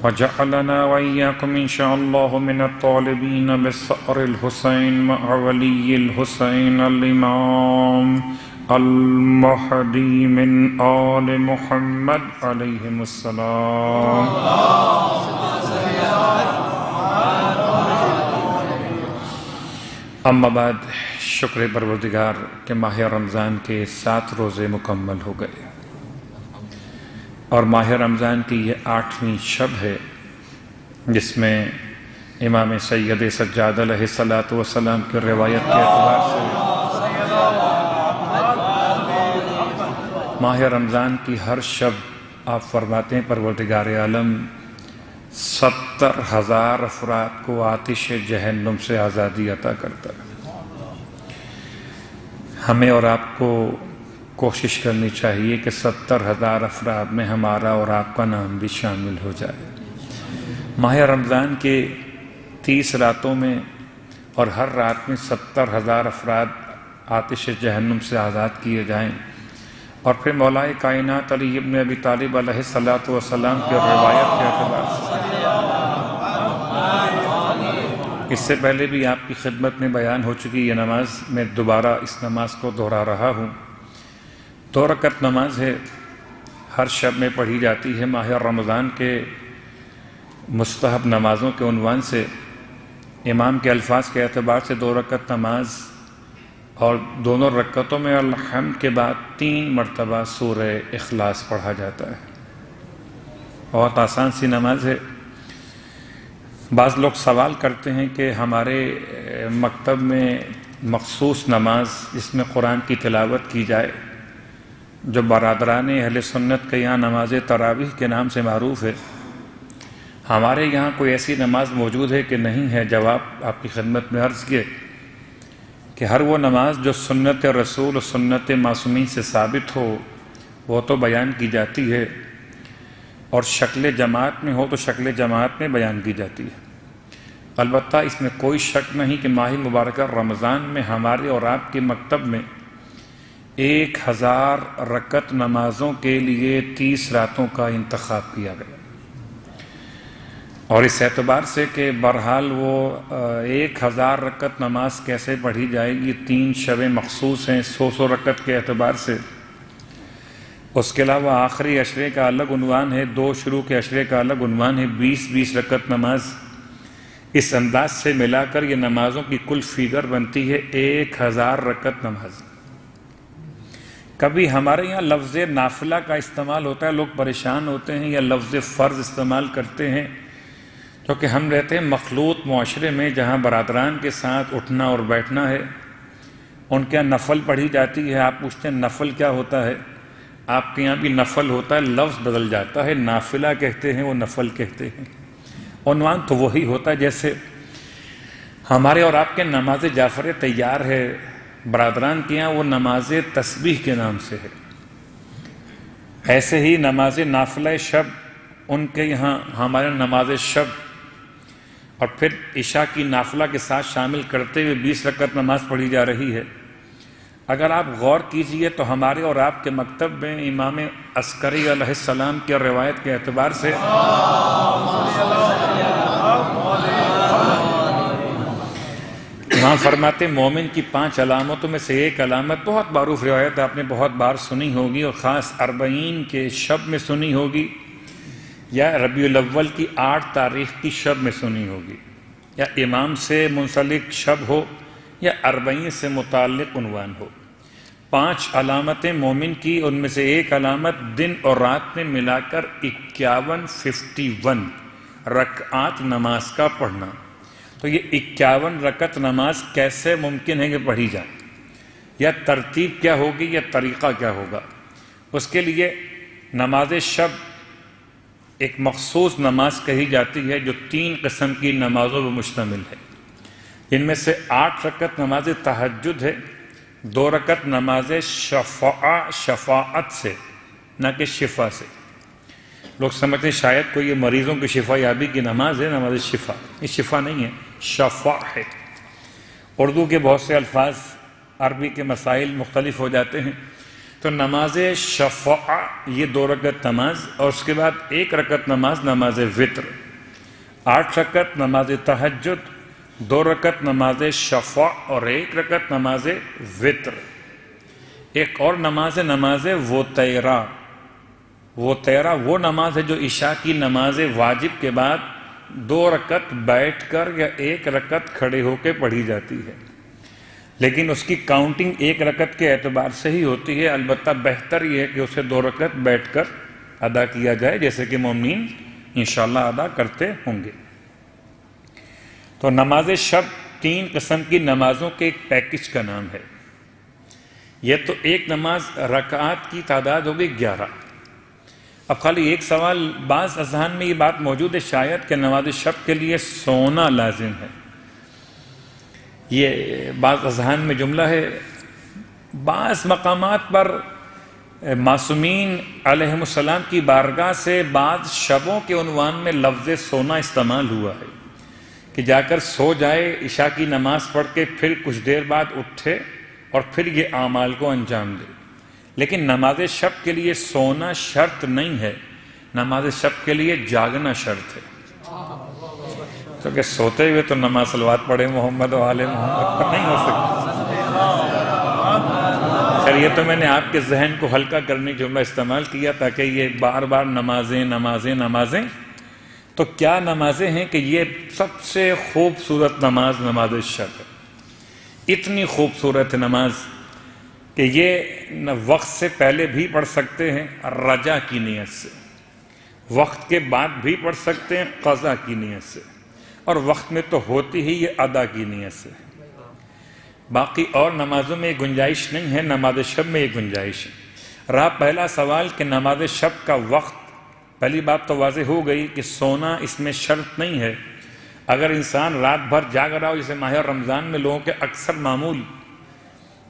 وجعلنا وإياكم إن شاء الله من الطالبين بالثأر الحسين مع ولي الحسين الإمام المهدي من آل محمد عليهم السلام. اما بعد، شکر پروردگار کہ ماہ رمضان کے 7 روزے مکمل ہو گئے اور ماہ رمضان کی یہ 8ویں شب ہے جس میں امام سید سجاد علیہ السلام کی روایت کے اعتبار سے ماہ رمضان کی ہر شب آپ فرماتے ہیں پروردگار عالم 70,000 افراد کو آتش جہنم سے آزادی عطا کرتا ہے. ہمیں اور آپ کو کوشش کرنی چاہیے کہ 70,000 افراد میں ہمارا اور آپ کا نام بھی شامل ہو جائے. ماہ رمضان کے 30 راتوں میں اور ہر رات میں 70,000 افراد آتش جہنم سے آزاد کیے جائیں. اور پھر مولائے کائنات علی ابن ابی طالب علیہ السلام کی روایت کے اعتبار سے اس سے پہلے بھی آپ کی خدمت میں بیان ہو چکی یہ نماز، میں دوبارہ اس نماز کو دہرا رہا ہوں. 2 رکعت نماز ہے، ہر شب میں پڑھی جاتی ہے. ماہ رمضان کے مستحب نمازوں کے عنوان سے امام کے الفاظ کے اعتبار سے 2 رکعت نماز اور دونوں رکعتوں میں الحمد کے بعد 3 مرتبہ سورہ اخلاص پڑھا جاتا ہے. بہت آسان سی نماز ہے. بعض لوگ سوال کرتے ہیں کہ ہمارے مکتب میں مخصوص نماز جس میں قرآن کی تلاوت کی جائے جو برادران اہل سنت کے یہاں نماز تراویح کے نام سے معروف ہے، ہمارے یہاں کوئی ایسی نماز موجود ہے کہ نہیں ہے؟ جواب آپ کی خدمت میں عرض کیے کہ ہر وہ نماز جو سنت رسول و سنت معصومین سے ثابت ہو وہ تو بیان کی جاتی ہے، اور شکل جماعت میں ہو تو شکل جماعت میں بیان کی جاتی ہے. البتہ اس میں کوئی شک نہیں کہ ماہ مبارکہ رمضان میں ہمارے اور آپ کے مکتب میں 1000 رکعت نمازوں کے لیے 30 راتوں کا انتخاب کیا گیا. اور اس اعتبار سے کہ بہرحال وہ 1000 رکعت نماز کیسے پڑھی جائے گی، 3 شبیں مخصوص ہیں 100 رکعت کے اعتبار سے. اس کے علاوہ آخری عشرے کا الگ عنوان ہے، 2 شروع کے عشرے کا الگ عنوان ہے، 20 رکعت نماز. اس انداز سے ملا کر یہ نمازوں کی کل فیگر بنتی ہے 1000 رکعت نماز. کبھی ہمارے یہاں لفظ نافلہ کا استعمال ہوتا ہے، لوگ پریشان ہوتے ہیں، یا لفظ فرض استعمال کرتے ہیں، کیونکہ ہم رہتے ہیں مخلوط معاشرے میں جہاں برادران کے ساتھ اٹھنا اور بیٹھنا ہے. ان کے یہاں نفل پڑھی جاتی ہے. آپ پوچھتے ہیں نفل کیا ہوتا ہے؟ آپ کے یہاں بھی نفل ہوتا ہے، لفظ بدل جاتا ہے، نافلہ کہتے ہیں، وہ نفل کہتے ہیں. عنوان تو وہی ہوتا ہے. جیسے ہمارے اور آپ کے نماز جعفر تیار ہے، برادران کے یہاں وہ نماز تسبیح کے نام سے ہے. ایسے ہی نماز نافلہ شب ان کے یہاں ہمارے نماز شب، اور پھر عشاء کی نافلہ کے ساتھ شامل کرتے ہوئے 20 رکعت نماز پڑھی جا رہی ہے. اگر آپ غور کیجئے تو ہمارے اور آپ کے مکتب میں امام عسکری علیہ السلام کی روایت کے اعتبار سے امام فرماتے مومن کی 5 علامتوں میں سے ایک علامت، بہت معروف روایت آپ نے بہت بار سنی ہوگی اور خاص 40 کے شب میں سنی ہوگی، یا ربیع الاول کی 8 تاریخ کی شب میں سنی ہوگی، یا امام سے منسلک شب ہو یا 40 سے متعلق عنوان ہو. 5 علامتیں مومن کی، ان میں سے ایک علامت دن اور رات میں ملا کر 51 رکعات نماز کا پڑھنا. تو یہ 51 رکعت نماز کیسے ممکن ہے کہ پڑھی جائے؟ یا ترتیب کیا ہوگی، یا طریقہ کیا ہوگا؟ اس کے لیے نماز شب ایک مخصوص نماز کہی جاتی ہے جو 3 قسم کی نمازوں پر مشتمل ہے. ان میں سے 8 رکعت نماز تہجد ہے، 2 رکعت نماز شفاعت سے، نہ کہ شفا سے. لوگ سمجھتے ہیں شاید کوئی یہ مریضوں کی شفا یابی کی نماز ہے، نماز شفا. یہ شفا نہیں ہے، شفا ہے. اردو کے بہت سے الفاظ، عربی کے مسائل مختلف ہو جاتے ہیں. تو نماز شفع یہ 2 رکعت نماز، اور اس کے بعد 1 رکعت نماز نماز وتر، 8 رکعت نماز تہجد، 2 رکعت نماز شفع اور 1 رکعت نماز وتر۔ ایک اور نماز ہے نماز وتیرہ۔ وتیرہ وہ نماز ہے جو عشاء کی نماز واجب کے بعد 2 رکعت بیٹھ کر یا 1 رکعت کھڑے ہو کے پڑھی جاتی ہے، لیکن اس کی کاؤنٹنگ 1 رکعت کے اعتبار سے ہی ہوتی ہے، البتہ بہتر یہ ہے کہ اسے 2 رکعت بیٹھ کر ادا کیا جائے، جیسے کہ مومنین انشاءاللہ ادا کرتے ہوں گے۔ تو نماز شب 3 قسم کی نمازوں کے ایک پیکج کا نام ہے۔ یہ تو ایک نماز رکعات کی تعداد ہوگی 11۔ اب خالی ایک سوال، بعض اذہان میں یہ بات موجود ہے شاید کہ نماز شب کے لیے سونا لازم ہے، یہ بعض اذہان میں جملہ ہے۔ بعض مقامات پر معصومین علیہ السلام کی بارگاہ سے بعض شبوں کے عنوان میں لفظ سونا استعمال ہوا ہے کہ جا کر سو جائے، عشاء کی نماز پڑھ کے پھر کچھ دیر بعد اٹھے اور پھر یہ اعمال کو انجام دے، لیکن نماز شب کے لیے سونا شرط نہیں ہے، نماز شب کے لیے جاگنا شرط ہے، کیونکہ سوتے ہوئے تو نماز صلوات پڑھے محمد و آل محمد پر نہیں ہو سکتی۔ خیر یہ تو میں نے آپ کے ذہن کو ہلکا کرنے جملہ استعمال کیا تاکہ یہ بار بار نمازیں نمازیں نمازیں، تو کیا نمازیں ہیں کہ یہ سب سے خوبصورت نماز نماز شب ہے، اتنی خوبصورت نماز کہ یہ وقت سے پہلے بھی پڑھ سکتے ہیں رجا کی نیت سے، وقت کے بعد بھی پڑھ سکتے ہیں قضا کی نیت سے، اور وقت میں تو ہوتی ہی یہ ادا کی نیت سے۔ باقی اور نمازوں میں یہ گنجائش نہیں ہے، نماز شب میں یہ گنجائش ہے۔ رہا پہلا سوال کہ نماز شب کا وقت، پہلی بات تو واضح ہو گئی کہ سونا اس میں شرط نہیں ہے۔ اگر انسان رات بھر جاگ رہا ہو، جیسے ماہ رمضان میں لوگوں کے اکثر معمول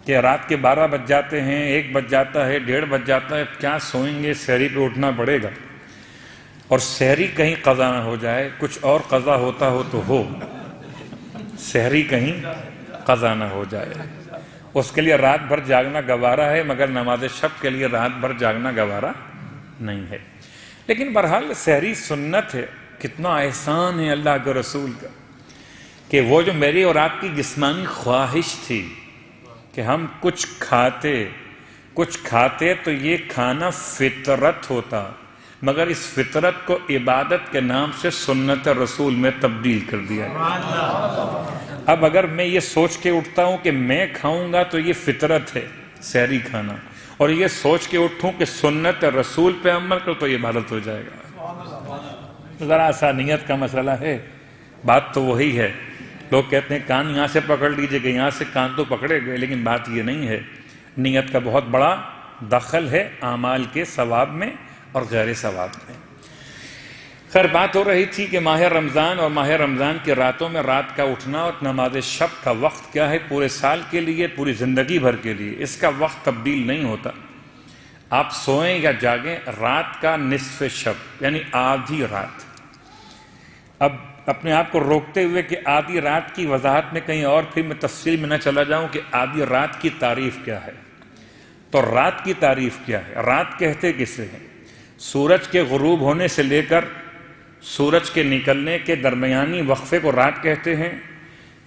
کہ رات کے 12 بج جاتے ہیں، 1 بج جاتا ہے، 1:30 بج جاتا ہے، کیا سوئیں گے، سحری پہ اٹھنا پڑے گا، اور سحری کہیں قضا نہ ہو جائے، کچھ اور قضا ہوتا ہو تو ہو، سحری کہیں قضا نہ ہو جائے، اس کے لیے رات بھر جاگنا گوارا ہے، مگر نماز شب کے لیے رات بھر جاگنا گوارا نہیں ہے۔ لیکن بہرحال سحری سنت ہے، کتنا احسان ہے اللہ کے رسول کا کہ وہ جو میری اور آپ کی جسمانی خواہش تھی کہ ہم کچھ کھاتے تو یہ کھانا فطرت ہوتا، مگر اس فطرت کو عبادت کے نام سے سنت رسول میں تبدیل کر دیا ہے۔ اب اگر میں یہ سوچ کے اٹھتا ہوں کہ میں کھاؤں گا تو یہ فطرت ہے سحری کھانا، اور یہ سوچ کے اٹھوں کہ سنت رسول پہ عمل کرو تو یہ عبادت ہو جائے گا۔ ذرا سا نیت کا مسئلہ ہے، بات تو وہی ہے۔ لوگ کہتے ہیں کان یہاں سے پکڑ لیجئے کہ یہاں سے کان تو پکڑے گئے، لیکن بات یہ نہیں ہے، نیت کا بہت بڑا دخل ہے اعمال کے ثواب میں اور غیر ثواب میں۔ خیر بات ہو رہی تھی کہ ماہ رمضان اور ماہ رمضان کی راتوں میں رات کا اٹھنا اور نماز شب کا وقت کیا ہے پورے سال کے لیے، پوری زندگی بھر کے لیے، اس کا وقت تبدیل نہیں ہوتا۔ آپ سوئیں یا جاگیں، رات کا نصف شب یعنی آدھی رات۔ اب اپنے آپ کو روکتے ہوئے کہ آدھی رات کی وضاحت میں کہیں اور پھر میں تفصیل میں نہ چلا جاؤں کہ آدھی رات کی تعریف کیا ہے، تو رات کی تعریف کیا ہے، رات کہتے کسے ہیں؟ سورج کے غروب ہونے سے لے کر سورج کے نکلنے کے درمیانی وقفے کو رات کہتے ہیں،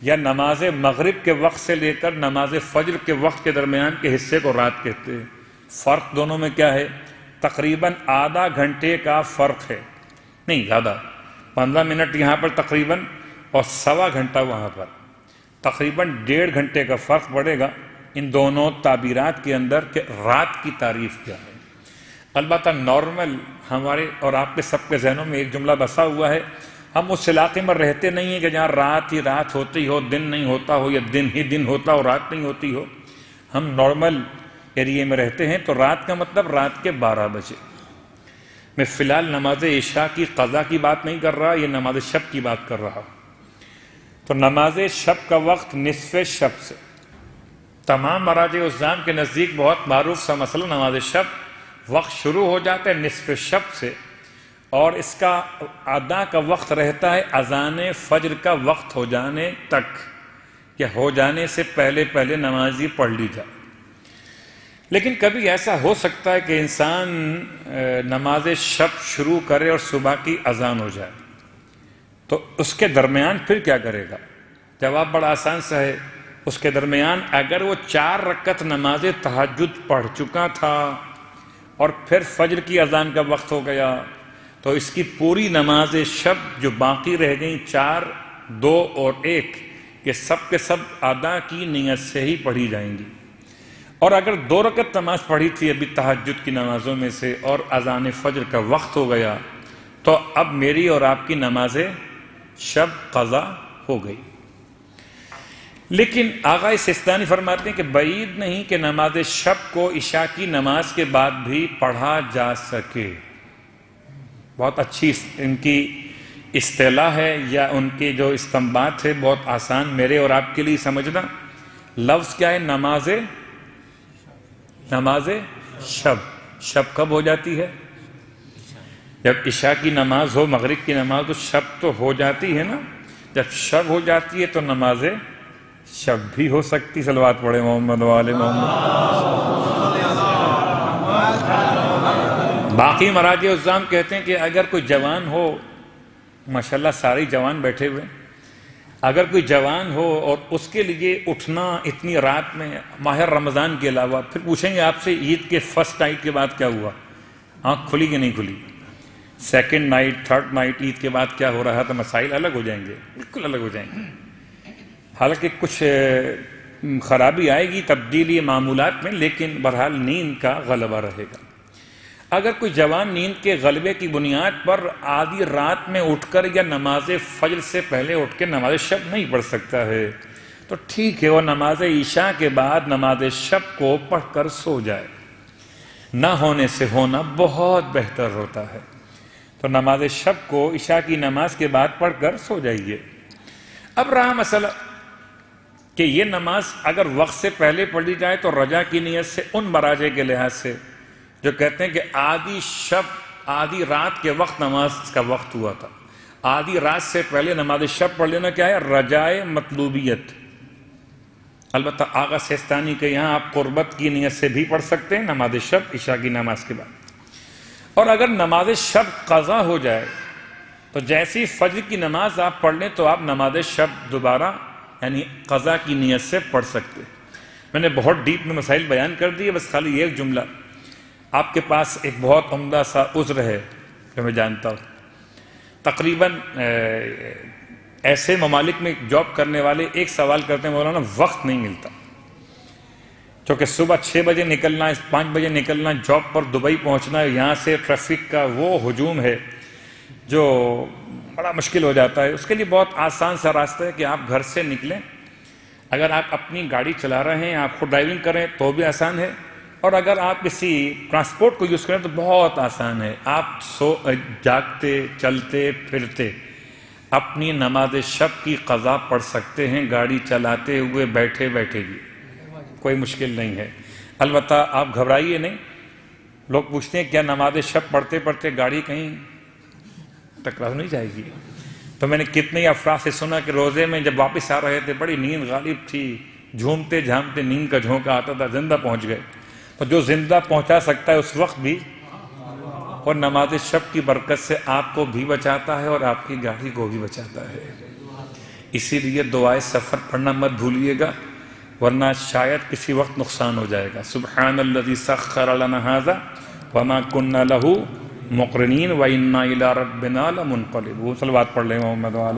یا نماز مغرب کے وقت سے لے کر نماز فجر کے وقت کے درمیان کے حصے کو رات کہتے ہیں۔ فرق دونوں میں کیا ہے؟ تقریباً آدھا گھنٹے کا فرق ہے، نہیں زیادہ، 15 منٹ یہاں پر تقریباً اور 1.25 گھنٹہ وہاں پر، تقریباً 1.5 گھنٹے کا فرق پڑے گا ان دونوں تعبیرات کے اندر کہ رات کی تعریف کیا ہے۔ البتہ نارمل ہمارے اور آپ کے سب کے ذہنوں میں ایک جملہ بسا ہوا ہے، ہم اس علاقے میں رہتے نہیں ہیں کہ جہاں رات ہی رات ہوتی ہو، دن نہیں ہوتا ہو، یا دن ہی دن ہوتا ہو رات نہیں ہوتی ہو۔ ہم نارمل ایریے میں رہتے ہیں، تو رات کا مطلب رات کے 12 بجے۔ میں فی الحال نماز عشاء کی قضا کی بات نہیں کر رہا، یہ نماز شب کی بات کر رہا۔ تو نماز شب کا وقت نصف شب سے، تمام مراجع الزام کے نزدیک بہت معروف سا مسئلہ، نماز شب وقت شروع ہو جاتا ہے نصف شب سے، اور اس کا ادا کا وقت رہتا ہے اذان فجر کا وقت ہو جانے تک، یا ہو جانے سے پہلے پہلے نمازی پڑھ لی جائے۔ لیکن کبھی ایسا ہو سکتا ہے کہ انسان نماز شب شروع کرے اور صبح کی اذان ہو جائے، تو اس کے درمیان پھر کیا کرے گا؟ جواب بڑا آسان سا ہے، اس کے درمیان اگر وہ 4 رکعت نماز تہجد پڑھ چکا تھا اور پھر فجر کی اذان کا وقت ہو گیا، تو اس کی پوری نماز شب جو باقی رہ گئیں 4، 2 اور 1، یہ سب کے سب ادا کی نیت سے ہی پڑھی جائیں گی۔ اور اگر 2 رکعت نماز پڑھی تھی ابھی تہجد کی نمازوں میں سے اور اذان فجر کا وقت ہو گیا، تو اب میری اور آپ کی نماز شب قضا ہو گئی۔ لیکن آقا سستانی فرماتے ہیں کہ بعید نہیں کہ نماز شب کو عشاء کی نماز کے بعد بھی پڑھا جا سکے۔ بہت اچھی ان کی اصطلاح ہے یا ان کے جو استنباط ہے، بہت آسان میرے اور آپ کے لیے سمجھنا۔ لفظ کیا ہے؟ نماز شب۔ شب کب ہو جاتی ہے؟ جب عشاء کی نماز ہو، مغرب کی نماز، تو شب تو ہو جاتی ہے نا۔ جب شب ہو جاتی ہے تو نماز شب بھی ہو سکتی۔ صلوات پڑھے محمد و آل محمد۔ باقی مراجع عظام کہتے ہیں کہ اگر کوئی جوان ہو، ماشاءاللہ سارے جوان بیٹھے ہوئے، اگر کوئی جوان ہو اور اس کے لیے اٹھنا اتنی رات میں ماہ رمضان کے علاوہ، پھر پوچھیں گے آپ سے عید کے فرسٹ نائٹ کے بعد کیا ہوا، آنکھ کھلی کہ نہیں کھلی، سیکنڈ نائٹ، تھرڈ نائٹ، عید کے بعد کیا ہو رہا تھا، مسائل الگ ہو جائیں گے، بالکل الگ ہو جائیں گے۔ حالانکہ کچھ خرابی آئے گی، تبدیلی معمولات میں، لیکن بہرحال نیند کا غلبہ رہے گا۔ اگر کوئی جوان نیند کے غلبے کی بنیاد پر آدھی رات میں اٹھ کر یا نماز فجر سے پہلے اٹھ کے نماز شب نہیں پڑھ سکتا ہے، تو ٹھیک ہے، وہ نماز عشاء کے بعد نماز شب کو پڑھ کر سو جائے۔ نہ ہونے سے ہونا بہت بہتر ہوتا ہے، تو نماز شب کو عشاء کی نماز کے بعد پڑھ کر سو جائیے۔ اب رہا مسئلہ کہ یہ نماز اگر وقت سے پہلے پڑھی جائے تو رجا کی نیت سے ان مراجع کے لحاظ سے جو کہتے ہیں کہ آدھی رات کے وقت نماز کا وقت ہوا تھا، آدھی رات سے پہلے نماز شب پڑھ لینا کیا ہے؟ رجائے مطلوبیت۔ البتہ آقا سیستانی کے یہاں آپ قربت کی نیت سے بھی پڑھ سکتے ہیں نماز شب عشاء کی نماز کے بعد۔ اور اگر نماز شب قضا ہو جائے تو جیسی فجر کی نماز آپ پڑھ لیں تو آپ نماز شب دوبارہ یعنی قضا کی نیت سے پڑھ سکتے۔ میں نے بہت ڈیپ میں مسائل بیان کر دیے، بس خالی ایک جملہ، آپ کے پاس ایک بہت عمدہ سا عذر ہے جو میں جانتا ہوں، تقریباً ایسے ممالک میں جاب کرنے والے ایک سوال کرتے ہیں، مولانا وقت نہیں ملتا، چونکہ صبح 6 بجے نکلنا ہے، 5 بجے نکلنا، جاب پر دبئی پہنچنا ہے، یہاں سے ٹریفک کا وہ ہجوم ہے جو بڑا مشکل ہو جاتا ہے۔ اس کے لیے بہت آسان سا راستہ ہے کہ آپ گھر سے نکلیں، اگر آپ اپنی گاڑی چلا رہے ہیں، آپ خود ڈرائیونگ کریں تو بھی آسان ہے، اور اگر آپ کسی ٹرانسپورٹ کو یوز کریں تو بہت آسان ہے، آپ جاگتے چلتے پھرتے اپنی نماز شب کی قضا پڑھ سکتے ہیں، گاڑی چلاتے ہوئے بیٹھے بیٹھے بھی، کوئی مشکل نہیں ہے۔ البتہ آپ گھبرائیے نہیں، لوگ پوچھتے ہیں کیا نماز شب پڑھتے پڑھتے گاڑی کہیں ٹکرا نہیں جائے گی؟ تو میں نے کتنے افراد سے سنا کہ روزے میں جب واپس آ رہے تھے بڑی نیند غالب تھی، جھومتے جھامتے نیند کا جھونکا آتا تھا، زندہ پہنچ گئے۔ تو جو زندہ پہنچا سکتا ہے اس وقت بھی، اور نماز شب کی برکت سے آپ کو بھی بچاتا ہے اور آپ کی گاڑی کو بھی بچاتا ہے۔ اسی لیے دعائے سفر پڑھنا مت بھولیے گا، ورنہ شاید کسی وقت نقصان ہو جائے گا۔ سبحان الذی سخر لنا ھذا وما كنا له مقرنین وَإِنَّا إِلَىٰ رَبِّنَا لَمُنْقَلِبُونَ۔ صلوات پڑھ لیں محمد و آل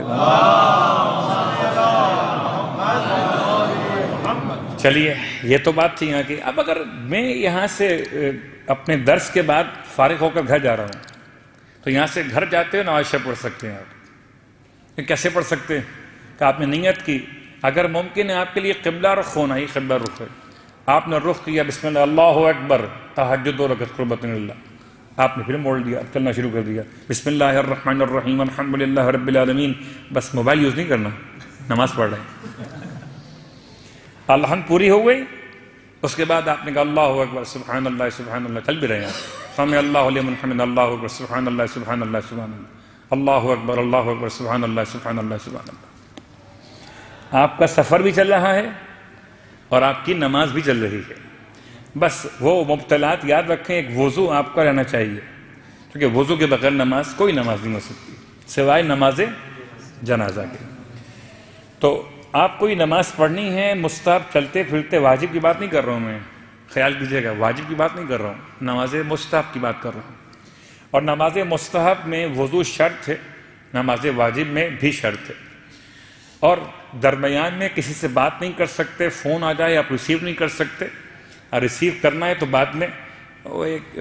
محمد۔ چلیے یہ تو بات تھی یہاں کی۔ اب اگر میں یہاں سے اپنے درس کے بعد فارغ ہو کر گھر جا رہا ہوں تو یہاں سے گھر جاتے ہو نماز شب پڑھ سکتے ہیں آپ۔ کیسے پڑھ سکتے ہیں کہ آپ نے نیت کی، اگر ممکن ہے آپ کے لیے قبلہ رخ ہونا، ہی قبلہ رخ ہے، آپ نے رخ کیا بسم اللہ اللہ اکبر، تہجد 2 رکعت قربۃ اللہ، آپ نے پھر موڑ دیا، چلنا شروع کر دیا، بسم اللہ الرحمن الرحیم الحمدللہ رب العالمین، بس موبائل یوز نہیں کرنا، نماز پڑھ رہے ہیں۔ الحمد پوری ہو گئی، اس کے بعد آپ نے کہا اللہ اکبر سبحان اللہ سبحان اللہ، چل بھی رہے ہیں آپ، سمع اللہ لمن حمدہ اللہ اکبر سبحان اللہ سبحان اللہ سبحان اللہ، اللہ اکبر سبحان اللہ سبحان اللہ سبحان اللہ۔ آپ کا سفر بھی چل رہا ہے اور آپ کی نماز بھی چل رہی ہے۔ بس وہ مبتلات یاد رکھیں، ایک وضو آپ کا رہنا چاہیے، کیونکہ وضو کے بغیر نماز کوئی نماز نہیں ہو سکتی سوائے نماز جنازہ کے۔ تو آپ کوئی نماز پڑھنی ہے مستحب چلتے پھرتے، واجب کی بات نہیں کر رہا ہوں میں، خیال کیجیے گا، واجب کی بات نہیں کر رہا ہوں، نماز مستحب کی بات کر رہا ہوں۔ اور نماز مستحب میں وضو شرط ہے، نماز واجب میں بھی شرط ہے، اور درمیان میں کسی سے بات نہیں کر سکتے، فون آ جائے آپ ریسیو نہیں کر سکتے، اور ریسیو کرنا ہے تو بعد میں وہ ایک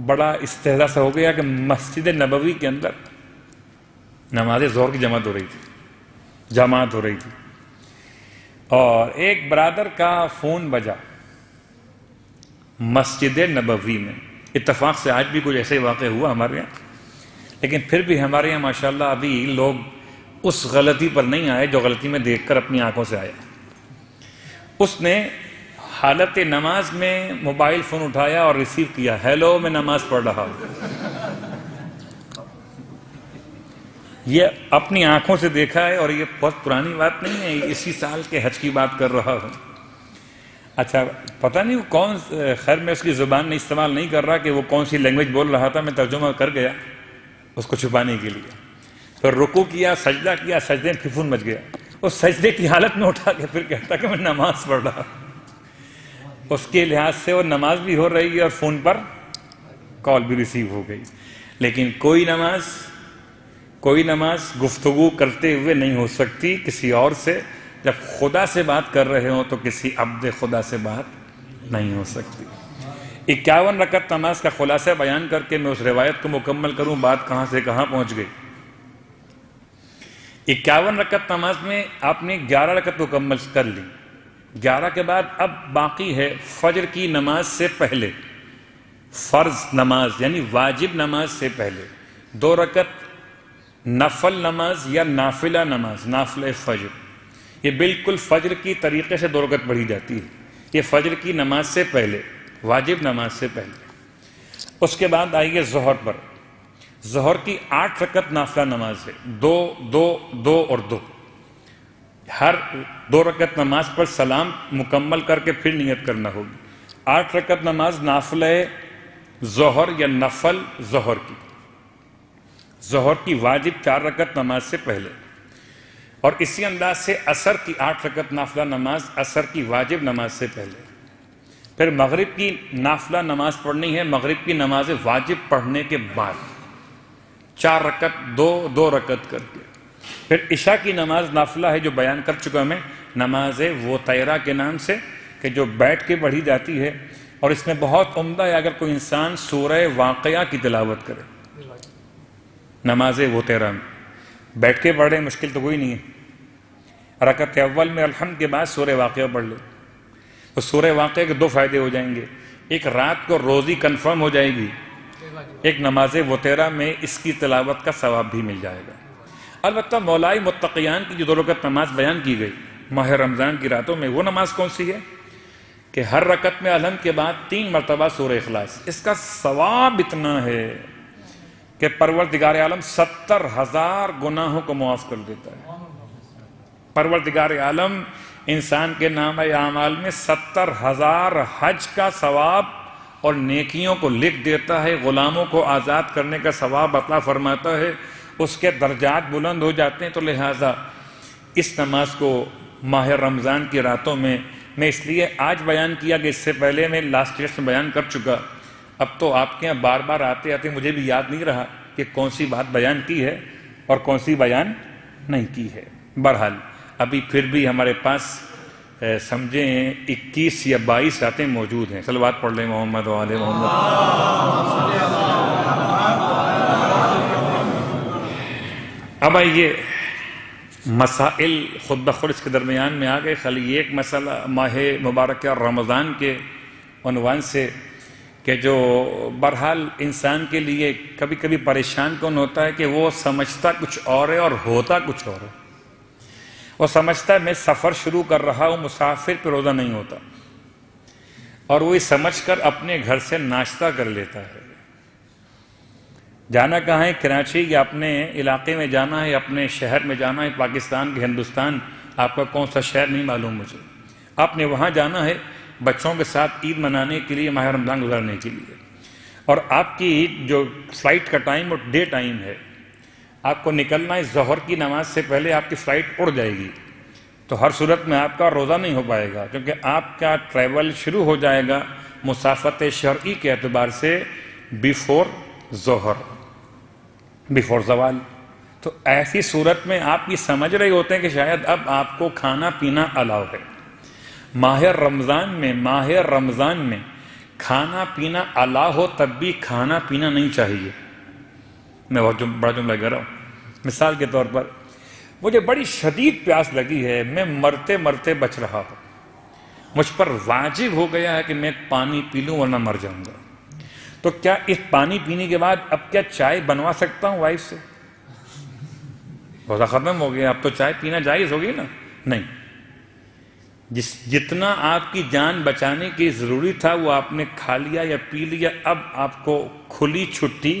بڑا استہزاء سا ہو گیا کہ مسجد نبوی کے اندر نماز ظہر کی جماعت ہو رہی تھی، اور ایک برادر کا فون بجا مسجد نبوی میں، اتفاق سے آج بھی کچھ ایسے واقع ہوا ہمارے یہاں، لیکن پھر بھی ہمارے یہاں ماشاءاللہ ابھی لوگ اس غلطی پر نہیں آئے جو غلطی میں دیکھ کر اپنی آنکھوں سے آیا۔ اس نے حالت نماز میں موبائل فون اٹھایا اور ریسیو کیا، ہیلو میں نماز پڑھ رہا ہوں۔ یہ اپنی آنکھوں سے دیکھا ہے، اور یہ بہت پرانی بات نہیں ہے، اسی سال کے حج کی بات کر رہا ہوں۔ اچھا پتہ نہیں وہ کون، خیر میں اس کی زبان نہیں استعمال نہیں کر رہا کہ وہ کون سی لینگویج بول رہا تھا، میں ترجمہ کر گیا اس کو چھپانے کے لیے۔ پھر رکوع کیا، سجدہ کیا، سجدے میں پھفون مچ گیا، اس سجدے کی حالت میں اٹھا کے پھر کہتا کہ میں نماز پڑھ رہا ہوں۔ اس کے لحاظ سے وہ نماز بھی ہو رہی ہے اور فون پر کال بھی ریسیو ہو گئی، لیکن کوئی نماز گفتگو کرتے ہوئے نہیں ہو سکتی کسی اور سے۔ جب خدا سے بات کر رہے ہوں تو کسی عبد خدا سے بات نہیں ہو سکتی۔ 51 رکعت نماز کا خلاصہ بیان کر کے میں اس روایت کو مکمل کروں، بات کہاں سے کہاں پہنچ گئی۔ 51 رکعت نماز میں آپ نے 11 رکعت مکمل کر لی، 11 کے بعد اب باقی ہے فجر کی نماز سے پہلے، فرض نماز یعنی واجب نماز سے پہلے 2 رکعت نفل نماز یا نافلہ نماز، نافلہ فجر۔ یہ بالکل فجر کی طریقے سے 2 رکعت پڑھی جاتی ہے، یہ فجر کی نماز سے پہلے، واجب نماز سے پہلے۔ اس کے بعد آئیے ظہر پر، ظہر کی 8 رکعت نافلہ نماز ہے، 2 2 2 اور 2۔ ہر 2 رکعت نماز پر سلام مکمل کر کے پھر نیت کرنا ہوگی۔ 8 رکعت نماز نافلہ ظہر یا نفل ظہر کی، ظہر کی واجب 4 رکعت نماز سے پہلے، اور اسی انداز سے عصر کی 8 رکعت نافلہ نماز عصر کی واجب نماز سے پہلے۔ پھر مغرب کی نافلہ نماز پڑھنی ہے، مغرب کی نماز واجب پڑھنے کے بعد 4 رکعت 2 2 رکعت کر کے۔ پھر عشاء کی نماز نافلہ ہے جو بیان کر چکا میں، نماز وطیرہ کے نام سے، کہ جو بیٹھ کے پڑھی جاتی ہے، اور اس میں بہت عمدہ ہے اگر کوئی انسان سورہ واقعہ کی تلاوت کرے نماز وطیرہ میں، بیٹھ کے پڑھے، مشکل تو کوئی نہیں ہے۔ رکعت اول میں الحمد کے بعد سورہ واقعہ پڑھ لے، تو سورہ واقعہ کے 2 فائدے ہو جائیں گے، ایک رات کو روزی کنفرم ہو جائے گی، ایک نماز وطیرہ میں اس کی تلاوت کا ثواب بھی مل جائے گا۔ البتہ مولائے متقیان کی جو 2 رکعت نماز بیان کی گئی ماہ رمضان کی راتوں میں، وہ نماز کون سی ہے کہ ہر رکعت میں الحمد کے بعد 3 مرتبہ سورہ اخلاص۔ اس کا ثواب اتنا ہے کہ پروردگار عالم 70,000 گناہوں کو معاف کر دیتا ہے۔ پروردگار عالم انسان کے نام اعمال میں 70,000 حج کا ثواب اور نیکیوں کو لکھ دیتا ہے، غلاموں کو آزاد کرنے کا ثواب عطا فرماتا ہے، اس کے درجات بلند ہو جاتے ہیں۔ تو لہٰذا اس نماز کو ماہ رمضان کی راتوں میں اس لیے آج بیان کیا کہ اس سے پہلے میں لاسٹ ایئر میں بیان کر چکا، اب تو آپ کے یہاں بار بار آتے آتے مجھے بھی یاد نہیں رہا کہ کون سی بات بیان کی ہے اور کون سی بیان نہیں کی ہے۔ بہرحال ابھی پھر بھی ہمارے پاس سمجھیں 21 یا 22 راتیں موجود ہیں۔ صلوات پڑھ لیں محمد و آل محمد۔ اب آئیے مسائل خود بخود اس کے درمیان میں آ گئے، خالی ایک مسئلہ ماہ مبارکہ رمضان کے عنوان سے کہ جو بہرحال انسان کے لیے کبھی کبھی پریشان کون ہوتا ہے کہ وہ سمجھتا کچھ اور ہے اور ہوتا کچھ اور ہے۔ وہ سمجھتا ہے میں سفر شروع کر رہا ہوں، مسافر پہ روزہ نہیں ہوتا، اور وہی سمجھ کر اپنے گھر سے ناشتہ کر لیتا ہے۔ جانا کہاں ہے؟ کراچی یا اپنے علاقے میں جانا ہے، اپنے شہر میں جانا ہے، پاکستان کے ہندوستان، آپ کا کون سا شہر نہیں معلوم مجھے، آپ نے وہاں جانا ہے، بچوں کے ساتھ عید منانے کے لیے، ماہ رمضان گزارنے کے لیے، اور آپ کی جو فلائٹ کا ٹائم اور ڈے ٹائم ہے، آپ کو نکلنا ہے ظہر کی نماز سے پہلے، آپ کی فلائٹ اڑ جائے گی، تو ہر صورت میں آپ کا روزہ نہیں ہو پائے گا، کیونکہ آپ کا ٹریول شروع ہو جائے گا مسافت شرعی کے اعتبار سے بیفور ظہر، بیفور زوال۔ تو ایسی صورت میں آپ یہ سمجھ رہے ہوتے ہیں کہ شاید اب آپ کو کھانا پینا الاؤ ہے۔ ماہ رمضان میں کھانا پینا الاؤ ہو تب بھی کھانا پینا نہیں چاہیے۔ میں بہت بڑا جملہ کہہ رہا ہوں۔ مثال کے طور پر مجھے بڑی شدید پیاس لگی ہے، میں مرتے مرتے بچ رہا ہوں، مجھ پر واجب ہو گیا ہے کہ میں پانی پی لوں ورنہ مر جاؤں گا، تو کیا اس پانی پینے کے بعد اب کیا چائے بنوا سکتا ہوں وائف سے؟ روزہ ختم ہو گیا، اب تو چائے پینا جائز ہوگی نا؟ نہیں۔ جتنا آپ کی جان بچانے کی ضروری تھا وہ آپ نے کھا لیا یا پی لیا، اب آپ کو کھلی چھٹی